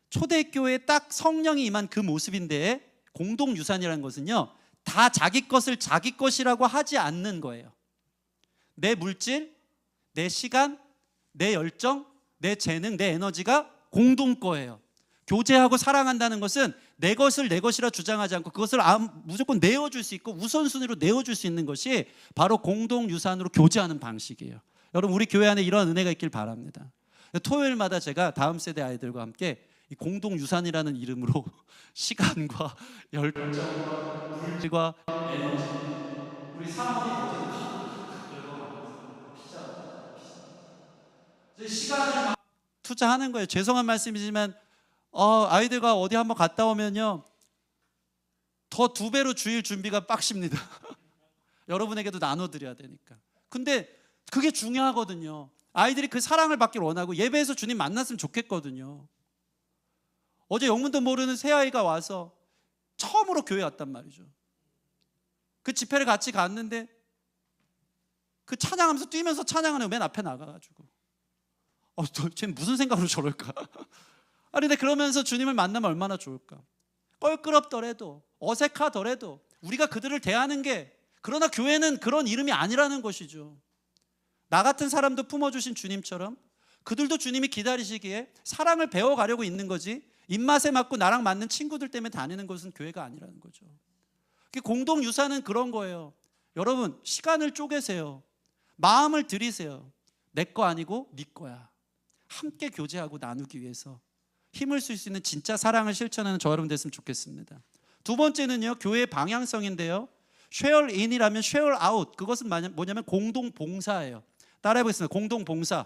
초대교회에 딱 성령이 임한 그 모습인데, 공동유산이라는 것은요, 다 자기 것을 자기 것이라고 하지 않는 거예요. 내 물질, 내 시간, 내 열정, 내 재능, 내 에너지가 공동 거예요. 교제하고 사랑한다는 것은 내 것을 내 것이라 주장하지 않고 그것을 무조건 내어줄 수 있고 우선순위로 내어줄 수 있는 것이 바로 공동유산으로 교제하는 방식이에요. 여러분, 우리 교회 안에 이런 은혜가 있길 바랍니다. 토요일마다 제가 다음 세대 아이들과 함께 이 공동유산이라는 이름으로 시간과 열정과 물질과 에너지, 우리 사람 어디 거제도 열거하면서 피자 시간을 투자하는 거예요. 죄송한 말씀이지만 아이들과 어디 한번 갔다 오면요, 더 2배로 주일 준비가 빡십니다. 여러분에게도 나눠드려야 되니까. 근데 그게 중요하거든요. 아이들이 그 사랑을 받길 원하고 예배에서 주님 만났으면 좋겠거든요. 어제 영문도 모르는 새아이가 와서 처음으로 교회 왔단 말이죠. 그 집회를 같이 갔는데 그 찬양하면서 뛰면서 찬양하는 맨 앞에 나가가지고 쟤는 무슨 생각으로 저럴까? 아니, 근데 그러면서 주님을 만나면 얼마나 좋을까? 껄끄럽더라도 어색하더라도 우리가 그들을 대하는 게, 그러나 교회는 그런 이름이 아니라는 것이죠. 나 같은 사람도 품어주신 주님처럼 그들도 주님이 기다리시기에 사랑을 배워가려고 있는 거지, 입맛에 맞고 나랑 맞는 친구들 때문에 다니는 것은 교회가 아니라는 거죠. 공동 유산은 그런 거예요. 여러분, 시간을 쪼개세요. 마음을 들이세요. 내 거 아니고 네 거야. 함께 교제하고 나누기 위해서 힘을 쓸 수 있는 진짜 사랑을 실천하는 저 여러분 됐으면 좋겠습니다. 두 번째는요, 교회의 방향성인데요. share in이라면 share out, 그것은 뭐냐면 공동 봉사예요. 따라해 보겠습니다. 공동 봉사.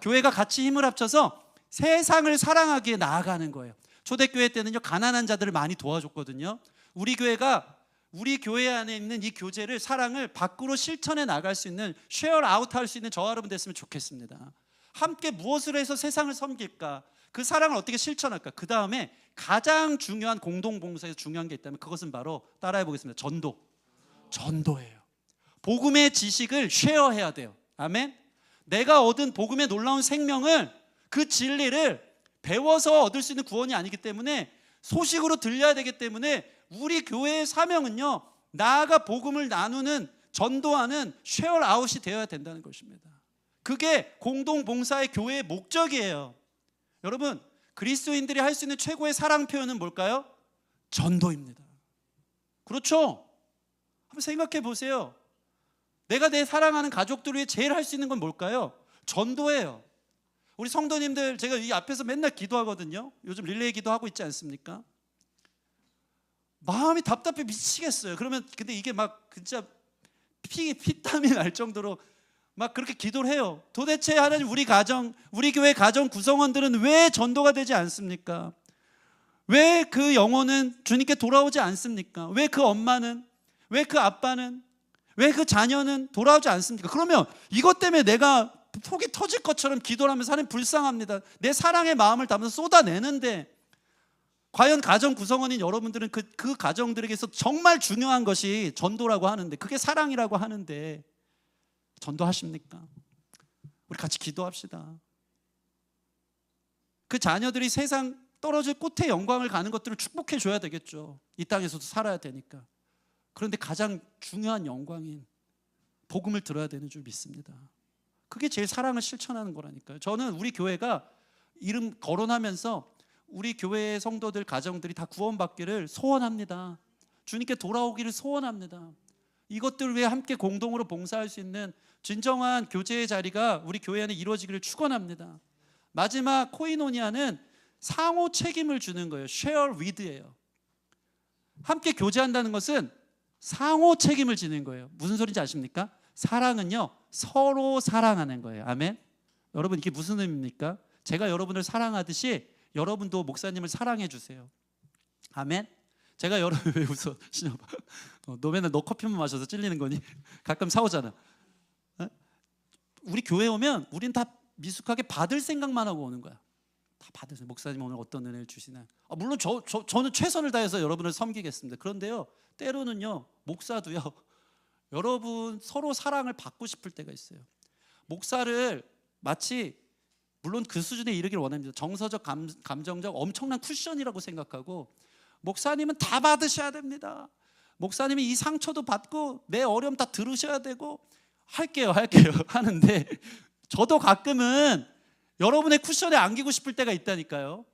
교회가 같이 힘을 합쳐서 세상을 사랑하기에 나아가는 거예요. 초대교회 때는요, 가난한 자들을 많이 도와줬거든요. 우리 교회가 우리 교회 안에 있는 이 교제를, 사랑을 밖으로 실천해 나갈 수 있는, share out 할 수 있는 저 여러분 됐으면 좋겠습니다. 함께 무엇을 해서 세상을 섬길까? 그 사랑을 어떻게 실천할까? 그 다음에 가장 중요한 공동봉사에서 중요한 게 있다면 그것은 바로, 따라해 보겠습니다. 전도예요. 복음의 지식을 쉐어해야 돼요. 아멘. 내가 얻은 복음의 놀라운 생명을, 그 진리를 배워서 얻을 수 있는 구원이 아니기 때문에 소식으로 들려야 되기 때문에 우리 교회의 사명은요, 나아가 복음을 나누는, 전도하는 쉐어 아웃이 되어야 된다는 것입니다. 그게 공동봉사의 교회의 목적이에요. 여러분, 그리스도인들이 할 수 있는 최고의 사랑 표현은 뭘까요? 전도입니다. 그렇죠? 한번 생각해 보세요. 내가 내 사랑하는 가족들 위해 제일 할 수 있는 건 뭘까요? 전도예요. 우리 성도님들, 제가 이 앞에서 맨날 기도하거든요. 요즘 릴레이 기도하고 있지 않습니까? 마음이 답답해 미치겠어요. 근데 이게 막 진짜 피땀이 날 정도로 막 그렇게 기도를 해요. 도대체 하나님, 우리 가정, 우리 교회 가정 구성원들은 왜 전도가 되지 않습니까? 왜 그 영혼은 주님께 돌아오지 않습니까? 왜 그 엄마는, 왜 그 아빠는, 왜 그 자녀는 돌아오지 않습니까? 그러면 이것 때문에 내가 속이 터질 것처럼 기도를 하면서 하나님 불쌍합니다, 내 사랑의 마음을 담아서 쏟아내는데, 과연 가정 구성원인 여러분들은 그 가정들에게서 정말 중요한 것이 전도라고 하는데, 그게 사랑이라고 하는데 전도하십니까? 우리 같이 기도합시다. 그 자녀들이 세상 떨어질 꽃의 영광을 가는 것들을 축복해 줘야 되겠죠. 이 땅에서도 살아야 되니까. 그런데 가장 중요한 영광인 복음을 들어야 되는 줄 믿습니다. 그게 제일 사랑을 실천하는 거라니까요. 저는 우리 교회가 이름 거론하면서 우리 교회의 성도들, 가정들이 다 구원받기를 소원합니다. 주님께 돌아오기를 소원합니다. 이것들 위해 함께 공동으로 봉사할 수 있는 진정한 교제의 자리가 우리 교회 안에 이루어지기를 축원합니다. 마지막 코이노니아는 상호 책임을 주는 거예요. share with예요. 함께 교제한다는 것은 상호 책임을 지는 거예요. 무슨 소리인지 아십니까? 사랑은요, 서로 사랑하는 거예요. 아멘. 여러분, 이게 무슨 의미입니까? 제가 여러분을 사랑하듯이 여러분도 목사님을 사랑해 주세요. 아멘. 제가 여러분, 왜 웃어? 신여봐. 너 맨날 너 커피만 마셔서 찔리는 거니? 가끔 사오잖아. 우리 교회 오면 우린 다 미숙하게 받을 생각만 하고 오는 거야. 다 받으세요. 목사님 오늘 어떤 은혜를 주시나. 물론 저는 최선을 다해서 여러분을 섬기겠습니다. 그런데요, 때로는요, 목사도요, 여러분 서로 사랑을 받고 싶을 때가 있어요. 목사를 마치, 물론 그 수준에 이르기를 원합니다. 정서적, 감정적 엄청난 쿠션이라고 생각하고, 목사님은 다 받으셔야 됩니다. 목사님이 이 상처도 받고 내 어려움 다 들으셔야 되고, 할게요 하는데, 저도 가끔은 여러분의 쿠션에 안기고 싶을 때가 있다니까요.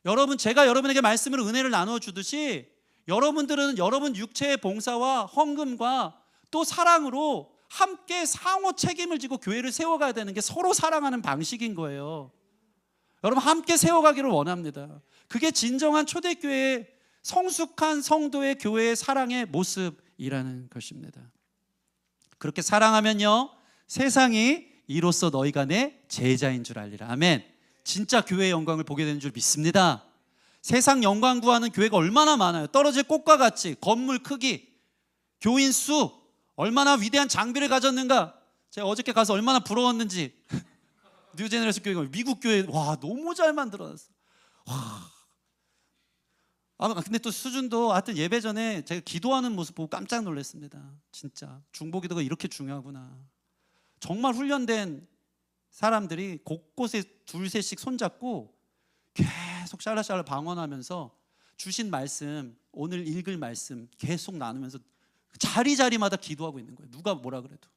여러분, 제가 여러분에게 말씀으로 은혜를 나누어 주듯이 여러분들은 여러분 육체의 봉사와 헌금과 또 사랑으로 함께 상호 책임을 지고 교회를 세워가야 되는 게 서로 사랑하는 방식인 거예요. 여러분, 함께 세워가기를 원합니다. 그게 진정한 초대교회의 성숙한 성도의 교회의 사랑의 모습이라는 것입니다. 그렇게 사랑하면요, 세상이 이로써 너희가 내 제자인 줄 알리라. 아멘. 진짜 교회의 영광을 보게 되는 줄 믿습니다. 세상 영광 구하는 교회가 얼마나 많아요. 떨어질 꽃과 같이 건물 크기, 교인 수, 얼마나 위대한 장비를 가졌는가. 제가 어저께 가서 얼마나 부러웠는지. 뉴제너레이션 교회가 미국 교회, 와, 너무 잘 만들어놨어. 근데 또 수준도, 하여튼 예배 전에 제가 기도하는 모습 보고 깜짝 놀랐습니다. 진짜 중보기도가 이렇게 중요하구나. 정말 훈련된 사람들이 곳곳에 둘셋씩 손잡고 계속 샬라샬라 방언하면서 주신 말씀, 오늘 읽을 말씀 계속 나누면서 자리자리마다 기도하고 있는 거예요. 누가 뭐라 그래도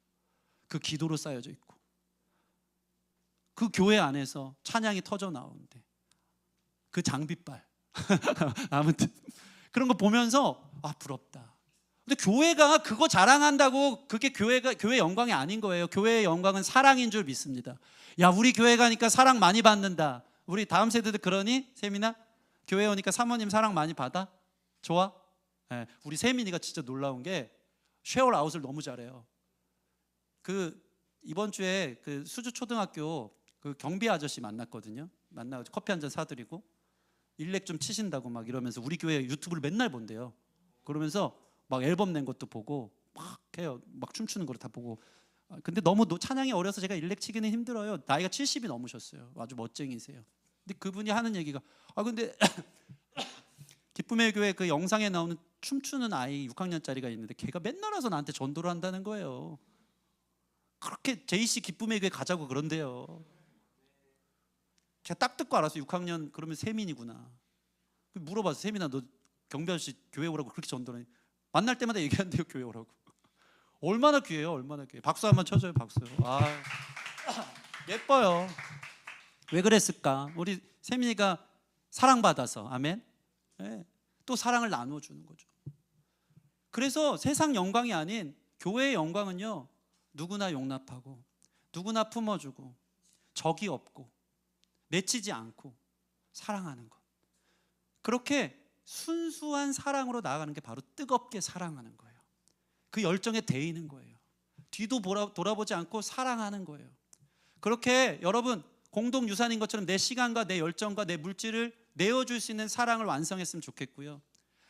그 기도로 쌓여져 있고, 그 교회 안에서 찬양이 터져 나오는데 그 장비빨. 아무튼 그런 거 보면서 부럽다. 근데 교회가 그거 자랑한다고 그게 교회 영광이 아닌 거예요. 교회의 영광은 사랑인 줄 믿습니다. 야, 우리 교회 가니까 사랑 많이 받는다. 우리 다음 세대들 그러니? 세민아? 교회 오니까 사모님 사랑 많이 받아? 좋아? 네, 우리 세민이가 진짜 놀라운 게 쉐어아웃을 너무 잘해요. 이번 주에 수주 초등학교 경비 아저씨 만났거든요. 만나서 커피 한 잔 사드리고 일렉 좀 치신다고 막 이러면서 우리 교회 유튜브를 맨날 본대요. 그러면서 막 앨범 낸 것도 보고 막 해요. 막 춤추는 걸 다 보고. 근데 너무 찬양이 어려서 제가 일렉 치기는 힘들어요. 나이가 70이 넘으셨어요. 아주 멋쟁이세요. 근데 그분이 하는 얘기가 근데 기쁨의 교회 그 영상에 나오는 춤추는 아이 6학년짜리가 있는데 걔가 맨날 와서 나한테 전도를 한다는 거예요. 그렇게 JC 기쁨의 교회 가자고 그런대요. 제가 딱 듣고 알았어. 6학년 그러면 세민이구나. 물어봤어. 세민아, 너 경비 아저씨 교회 오라고 그렇게 전도를 해? 만날 때마다 얘기한대요. 교회 오라고. 얼마나 귀해요. 얼마나 귀해. 박수 한번 쳐줘요. 박수. 예뻐요. 왜 그랬을까? 우리 세민이가 사랑받아서. 아멘. 네. 또 사랑을 나눠주는 거죠. 그래서 세상 영광이 아닌 교회의 영광은요, 누구나 용납하고 누구나 품어주고 적이 없고 맺히지 않고 사랑하는 것. 그렇게 순수한 사랑으로 나아가는 게 바로 뜨겁게 사랑하는 거예요. 그 열정에 대이는 거예요. 뒤도 돌아보지 않고 사랑하는 거예요. 그렇게 여러분 공동유산인 것처럼 내 시간과 내 열정과 내 물질을 내어줄 수 있는 사랑을 완성했으면 좋겠고요.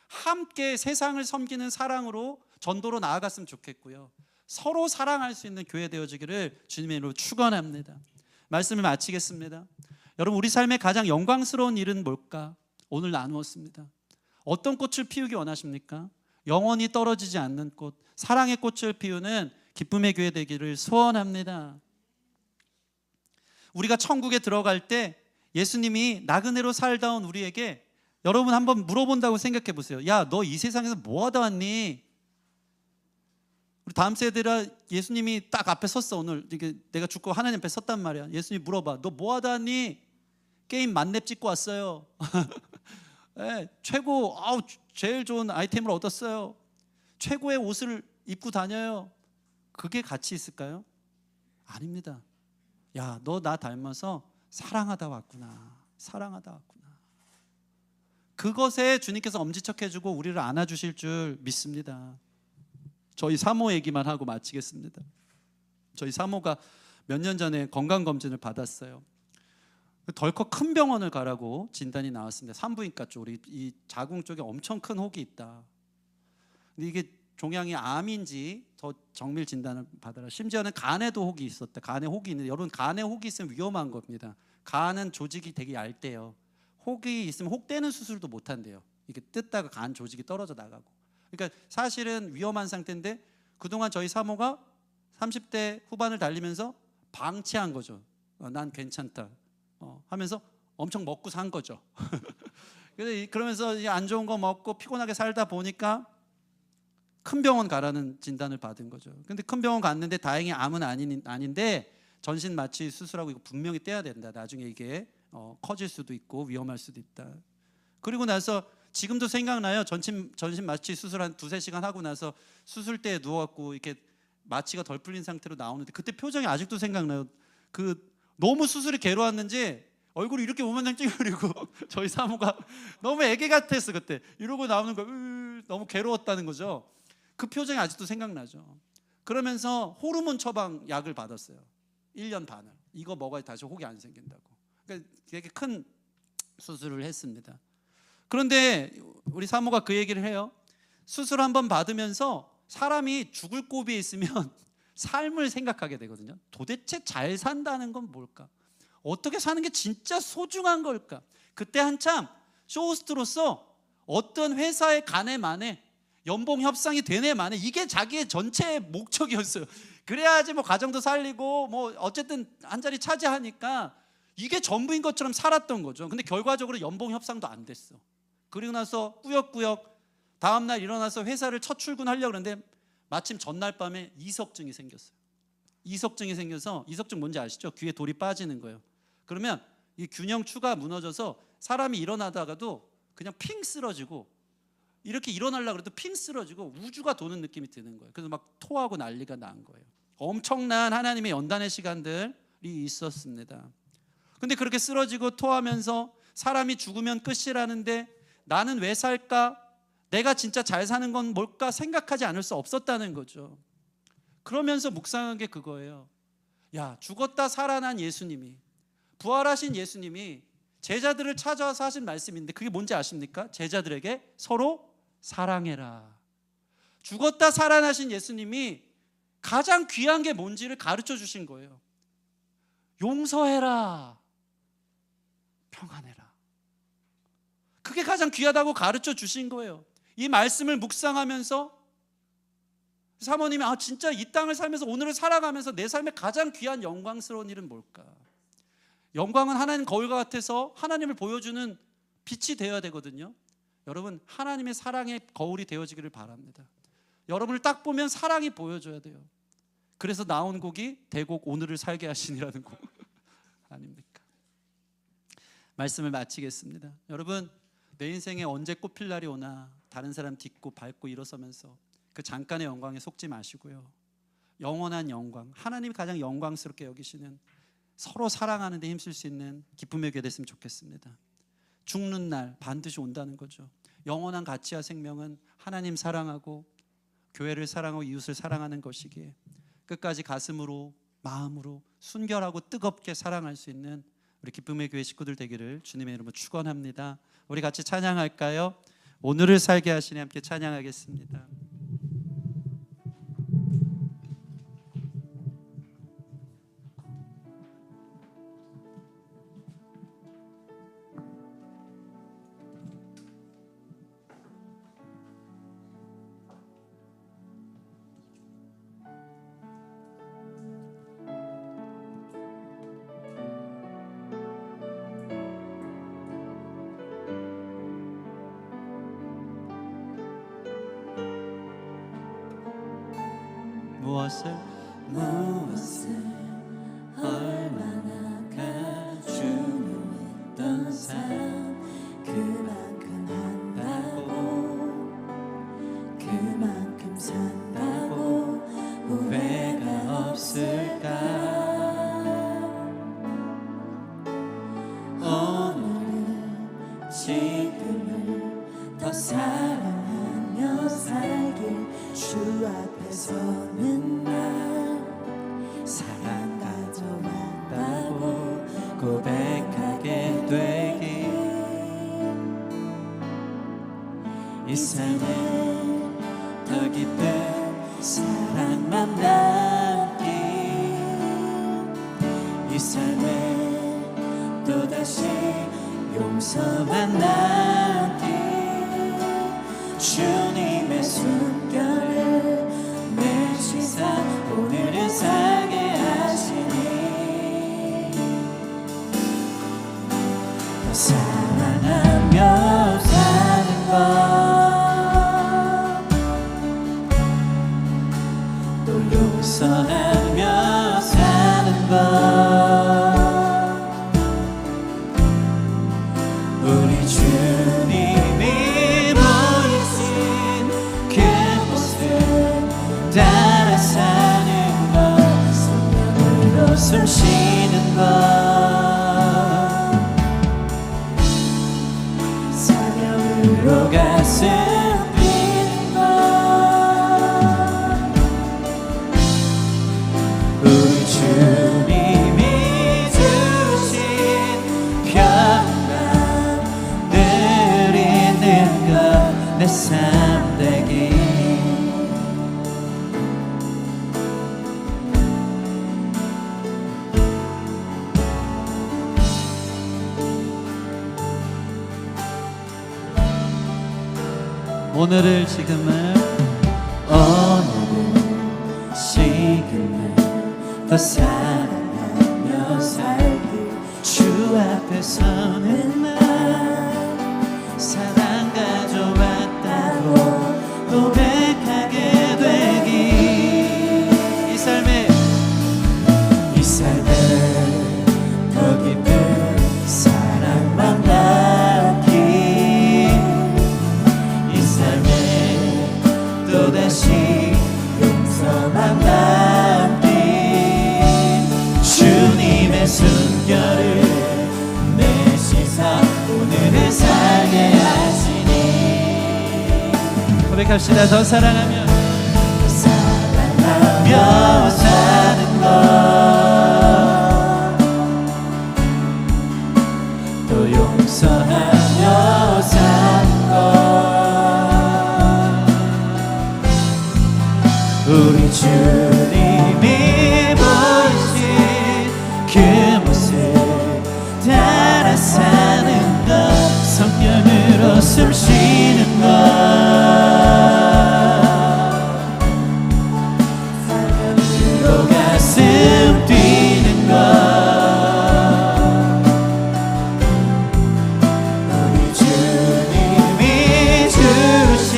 함께 세상을 섬기는 사랑으로 전도로 나아갔으면 좋겠고요. 서로 사랑할 수 있는 교회 되어지기를 주님의 이름으로 축원합니다. 말씀을 마치겠습니다. 여러분, 우리 삶의 가장 영광스러운 일은 뭘까? 오늘 나누었습니다. 어떤 꽃을 피우기 원하십니까? 영원히 떨어지지 않는 꽃, 사랑의 꽃을 피우는 기쁨의 교회 되기를 소원합니다. 우리가 천국에 들어갈 때 예수님이 나그네로 살다 온 우리에게 여러분 한번 물어본다고 생각해 보세요. 야, 너 이 세상에서 뭐 하다 왔니? 우리 다음 세대라 예수님이 딱 앞에 섰어. 오늘 이게 내가 죽고 하나님 앞에 섰단 말이야. 예수님 물어봐. 너 뭐 하다 왔니? 게임 만렙 찍고 왔어요. 네, 최고 제일 좋은 아이템을 얻었어요. 최고의 옷을 입고 다녀요. 그게 가치 있을까요? 아닙니다. 야, 너 나 닮아서 사랑하다 왔구나. 사랑하다 왔구나. 그것에 주님께서 엄지척해주고 우리를 안아주실 줄 믿습니다. 저희 사모 얘기만 하고 마치겠습니다. 저희 사모가 몇 년 전에 건강검진을 받았어요. 덜컥 큰 병원을 가라고 진단이 나왔습니다. 산부인과 쪽, 이 자궁 쪽에 엄청 큰 혹이 있다. 근데 이게 종양이 암인지 더 정밀 진단을 받아라. 심지어는 간에도 혹이 있었다. 간에 혹이 있는데 여러분, 간에 혹이 있으면 위험한 겁니다. 간은 조직이 되게 얇대요. 혹이 있으면 혹 떼는 수술도 못 한대요. 이게 뜯다가 간 조직이 떨어져 나가고. 그러니까 사실은 위험한 상태인데 그동안 저희 사모가 30대 후반을 달리면서 방치한 거죠. 난 괜찮다 하면서 엄청 먹고 산 거죠. 그러면서 안 좋은 거 먹고 피곤하게 살다 보니까 큰 병원 가라는 진단을 받은 거죠. 근데 큰 병원 갔는데 다행히 암은 아닌데 전신 마취 수술하고 이거 분명히 떼야 된다. 나중에 이게 커질 수도 있고 위험할 수도 있다. 그리고 나서 지금도 생각나요. 전신 마취 수술 한 2-3시간 하고 나서 수술대에 누워갖고 이렇게 마취가 덜 풀린 상태로 나오는데 그때 표정이 아직도 생각나요. 너무 수술이 괴로웠는지 얼굴이 이렇게 오만장 찡그리고 저희 사모가 너무 애기 같았어 그때. 이러고 나오는 거 너무 괴로웠다는 거죠. 그 표정이 아직도 생각나죠. 그러면서 호르몬 처방 약을 받았어요. 1년 반을. 이거 먹어야 다시 혹이 안 생긴다고. 그러니까 되게 큰 수술을 했습니다. 그런데 우리 사모가 그 얘기를 해요. 수술 한번 받으면서 사람이 죽을 고비에 있으면 삶을 생각하게 되거든요. 도대체 잘 산다는 건 뭘까? 어떻게 사는 게 진짜 소중한 걸까? 그때 한참 쇼호스트로서 어떤 회사에 가네 마네, 연봉 협상이 되네 마네, 이게 자기의 전체 목적이었어요. 그래야지 뭐 가정도 살리고 뭐 어쨌든 한 자리 차지하니까 이게 전부인 것처럼 살았던 거죠. 근데 결과적으로 연봉 협상도 안 됐어. 그리고 나서 꾸역꾸역 다음날 일어나서 회사를 첫 출근하려고 그러는데 마침 전날 밤에 이석증이 생겼어요. 이석증이 생겨서, 이석증 뭔지 아시죠? 귀에 돌이 빠지는 거예요. 그러면 이 균형추가 무너져서 사람이 일어나다가도 그냥 핑 쓰러지고, 이렇게 일어나려고 해도 핑 쓰러지고 우주가 도는 느낌이 드는 거예요. 그래서 막 토하고 난리가 난 거예요. 엄청난 하나님의 연단의 시간들이 있었습니다. 근데 그렇게 쓰러지고 토하면서 사람이 죽으면 끝이라는데 나는 왜 살까? 내가 진짜 잘 사는 건 뭘까 생각하지 않을 수 없었다는 거죠. 그러면서 묵상한 게 그거예요. 야, 죽었다 살아난 예수님이, 부활하신 예수님이 제자들을 찾아와서 하신 말씀인데 그게 뭔지 아십니까? 제자들에게 서로 사랑해라. 죽었다 살아나신 예수님이 가장 귀한 게 뭔지를 가르쳐 주신 거예요. 용서해라, 평안해라. 그게 가장 귀하다고 가르쳐 주신 거예요. 이 말씀을 묵상하면서 사모님이 진짜 이 땅을 살면서 오늘을 살아가면서 내 삶에 가장 귀한 영광스러운 일은 뭘까? 영광은 하나님 거울과 같아서 하나님을 보여주는 빛이 되어야 되거든요. 여러분, 하나님의 사랑의 거울이 되어지기를 바랍니다. 여러분을 딱 보면 사랑이 보여줘야 돼요. 그래서 나온 곡이 대곡 오늘을 살게 하시니라는 곡 아닙니까? 말씀을 마치겠습니다. 여러분, 내 인생에 언제 꽃필 날이 오나 다른 사람 딛고 밟고 일어서면서 그 잠깐의 영광에 속지 마시고요, 영원한 영광, 하나님이 가장 영광스럽게 여기시는 서로 사랑하는 데 힘쓸 수 있는 기쁨의 교회 됐으면 좋겠습니다. 죽는 날 반드시 온다는 거죠. 영원한 가치와 생명은 하나님 사랑하고 교회를 사랑하고 이웃을 사랑하는 것이기에 끝까지 가슴으로, 마음으로 순결하고 뜨겁게 사랑할 수 있는 우리 기쁨의 교회 식구들 되기를 주님의 이름으로 축원합니다. 우리 같이 찬양할까요? 오늘을 살게 하시니 함께 찬양하겠습니다. 무엇을 얼마나 중요했던 삶 그만큼 한다고 그만큼 산다고 후회가 없을까? 오늘은 지금을 더 사랑하며 살길 주 앞에 서는 날 사랑 가져왔다고 고백하게 되길 이 삶에 더 깊은 사랑만 남길 이 삶에 또다시 용서만 남길 주님의 숨결을 내쉬사 오늘은 살게 하시니 더 사랑하며 사는 것 또 용서하며 사는 것 우리 주님이 보이신 그 모습 따라 사는 것 성령으로 숨 쉬는 것 사명으로 가슴 뛰는 것 우리 주님이 주신 평강 늘 있는 것 내 삶 되길 오늘을 지금을 오늘은 지금을 더 사랑하며 살길 주 앞에 서는 날 사랑 가져왔다고 고백하게 되길 이 삶에 더 깊은 사랑만 나 고백합시다. 더 사랑하며 사는 것, 또 용서하며 사는 것, 우리 주님이 보이신 그 모습 따라 사는 것, 성령으로 숨 쉬는 것, 사랑으로 가슴 뛰는 것, 우리 주님이 주신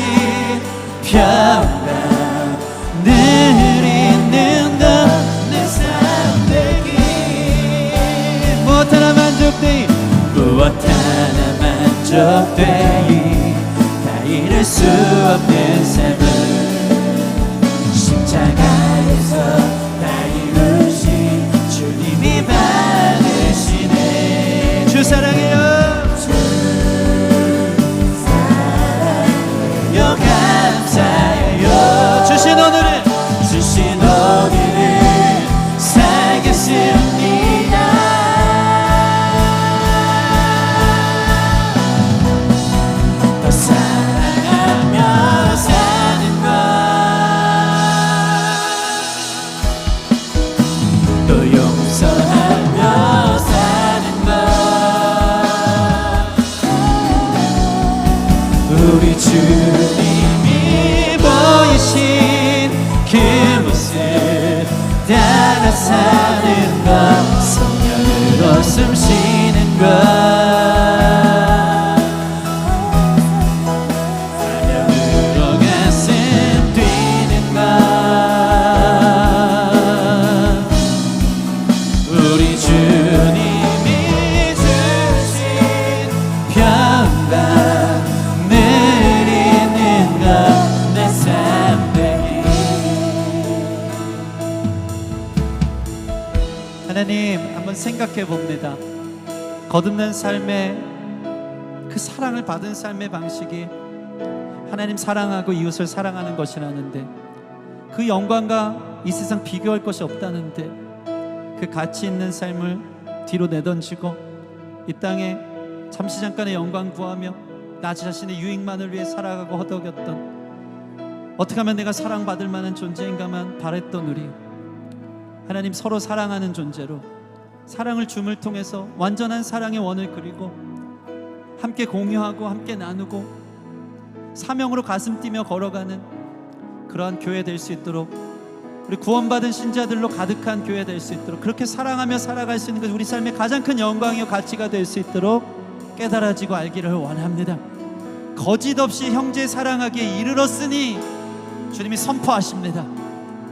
평강 늘 있는 것, 내 삶 되기 무엇 하나 만족되이, 무엇 하나 만족되이, 다 이룰 수 없는 삶을 십자가에서 다 이루신 주님이 받으시네. 주 사랑해요, 주 사랑해요, 감사해요. 주신 오늘을 살겠습니다. 더 사랑하며 사는 것, 또 용서하며 사는 것, 우리 주님이 보이신 그 모습 따라 사는 것, 성령으로 숨 쉬는 것, 사랑으로 가슴 뛰는 것, 우리 주님이 주신 평강 늘 있는 것, 내 삶 되기. 하나님, 한번 생각해 봅니다. 거듭난 삶의 그 사랑을 받은 삶의 방식이 하나님 사랑하고 이웃을 사랑하는 것이라는데, 그 영광과 이 세상 비교할 것이 없다는데, 그 가치 있는 삶을 뒤로 내던지고 이 땅에 잠시 잠깐의 영광 구하며 나 자신의 유익만을 위해 살아가고 허덕였던, 어떻게 하면 내가 사랑받을 만한 존재인가만 바랬던 우리, 하나님 서로 사랑하는 존재로 사랑을 줌을 통해서 완전한 사랑의 원을 그리고 함께 공유하고 함께 나누고 사명으로 가슴 뛰며 걸어가는 그러한 교회 될 수 있도록, 우리 구원받은 신자들로 가득한 교회 될 수 있도록, 그렇게 사랑하며 살아갈 수 있는 것, 우리 삶의 가장 큰 영광이요 가치가 될 수 있도록 깨달아지고 알기를 원합니다. 거짓 없이 형제 사랑하기에 이르렀으니 주님이 선포하십니다.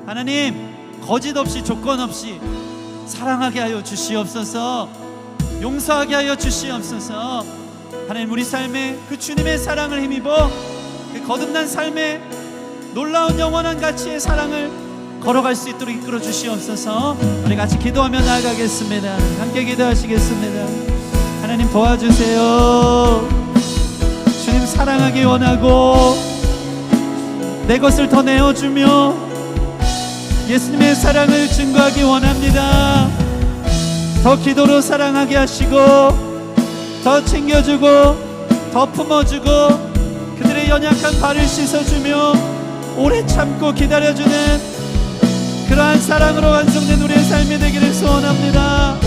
하나님, 거짓 없이 조건 없이 사랑하게 하여 주시옵소서. 용서하게 하여 주시옵소서. 하나님, 우리 삶에 그 주님의 사랑을 힘입어 그 거듭난 삶의 놀라운 영원한 가치의 사랑을 걸어갈 수 있도록 이끌어 주시옵소서. 우리 같이 기도하며 나아가겠습니다. 함께 기도하시겠습니다. 하나님 도와주세요. 주님 사랑하기 원하고 내 것을 더 내어주며 예수님의 사랑을 증거하기 원합니다. 더 기도로 사랑하게 하시고 더 챙겨주고 더 품어주고 그들의 연약한 발을 씻어주며 오래 참고 기다려주는 그러한 사랑으로 완성된 우리의 삶이 되기를 소원합니다.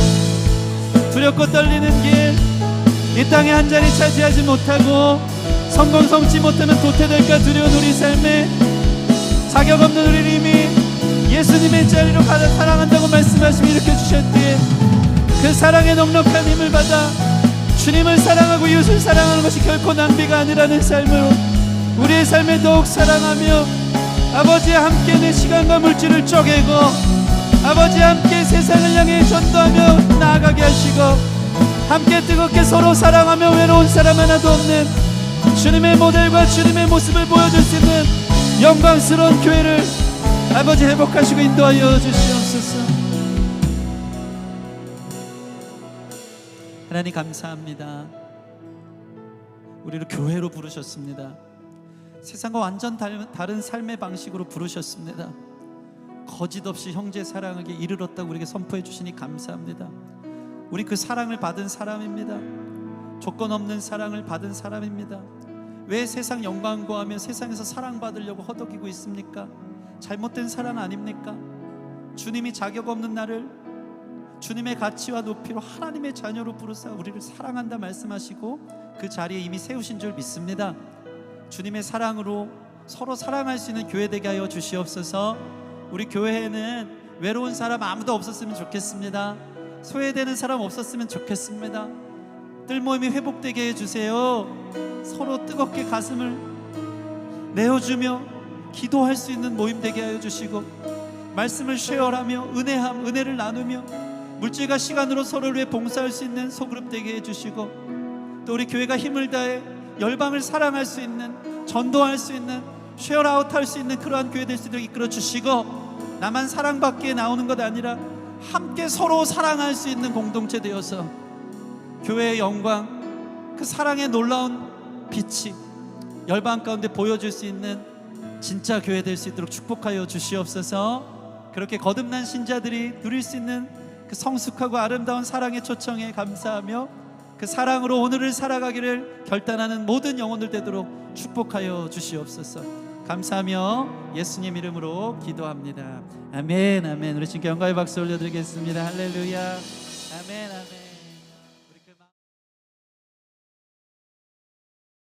두렵고 떨리는 길, 이 땅에 한 자리 차지하지 못하고 성공 성취 못하면 도태될까 두려운 우리 삶에 자격 없는 우리를 이미 예수님의 자리로 가다 사랑한다고 말씀하시며 일으켜주셨기에 그 사랑의 넉넉한 힘을 받아 주님을 사랑하고 이웃을 사랑하는 것이 결코 낭비가 아니라는 삶으로 우리의 삶을 더욱 사랑하며 아버지와 함께 내 시간과 물질을 쪼개고 아버지와 함께 세상을 향해 전도하며 나아가게 하시고 함께 뜨겁게 서로 사랑하며 외로운 사람 하나도 없는 주님의 모델과 주님의 모습을 보여줄 수 있는 영광스러운 교회를 아버지 회복하시고 인도하여 주시옵소서. 하나님 감사합니다. 우리를 교회로 부르셨습니다. 세상과 완전 다른 삶의 방식으로 부르셨습니다. 거짓 없이 형제 사랑하게 이르렀다고 우리에게 선포해 주시니 감사합니다. 우리 그 사랑을 받은 사람입니다. 조건 없는 사랑을 받은 사람입니다. 왜 세상 영광 구하며 세상에서 사랑받으려고 허덕이고 있습니까? 잘못된 사랑 아닙니까? 주님이 자격 없는 나를 주님의 가치와 높이로 하나님의 자녀로 부르사 우리를 사랑한다 말씀하시고 그 자리에 이미 세우신 줄 믿습니다. 주님의 사랑으로 서로 사랑할 수 있는 교회 되게 하여 주시옵소서. 우리 교회에는 외로운 사람 아무도 없었으면 좋겠습니다. 소외되는 사람 없었으면 좋겠습니다. 뜰모임이 회복되게 해주세요. 서로 뜨겁게 가슴을 내어주며 기도할 수 있는 모임 되게 하여 주시고, 말씀을 쉐어하며 은혜를 나누며 물질과 시간으로 서로를 위해 봉사할 수 있는 소그룹 되게 해주시고, 또 우리 교회가 힘을 다해 열방을 사랑할 수 있는, 전도할 수 있는, 쉐어아웃 할 수 있는 그러한 교회 될 수 있도록 이끌어 주시고, 나만 사랑받기에 나오는 것 아니라 함께 서로 사랑할 수 있는 공동체 되어서 교회의 영광, 그 사랑의 놀라운 빛이 열방 가운데 보여줄 수 있는 진짜 교회 될 수 있도록 축복하여 주시옵소서. 그렇게 거듭난 신자들이 누릴 수 있는 그 성숙하고 아름다운 사랑의 초청에 감사하며 그 사랑으로 오늘을 살아가기를 결단하는 모든 영혼들 되도록 축복하여 주시옵소서. 감사하며 예수님 이름으로 기도합니다. 아멘, 아멘. 우리 주님께 영광의 박수 올려드리겠습니다. 할렐루야. 아멘, 아멘.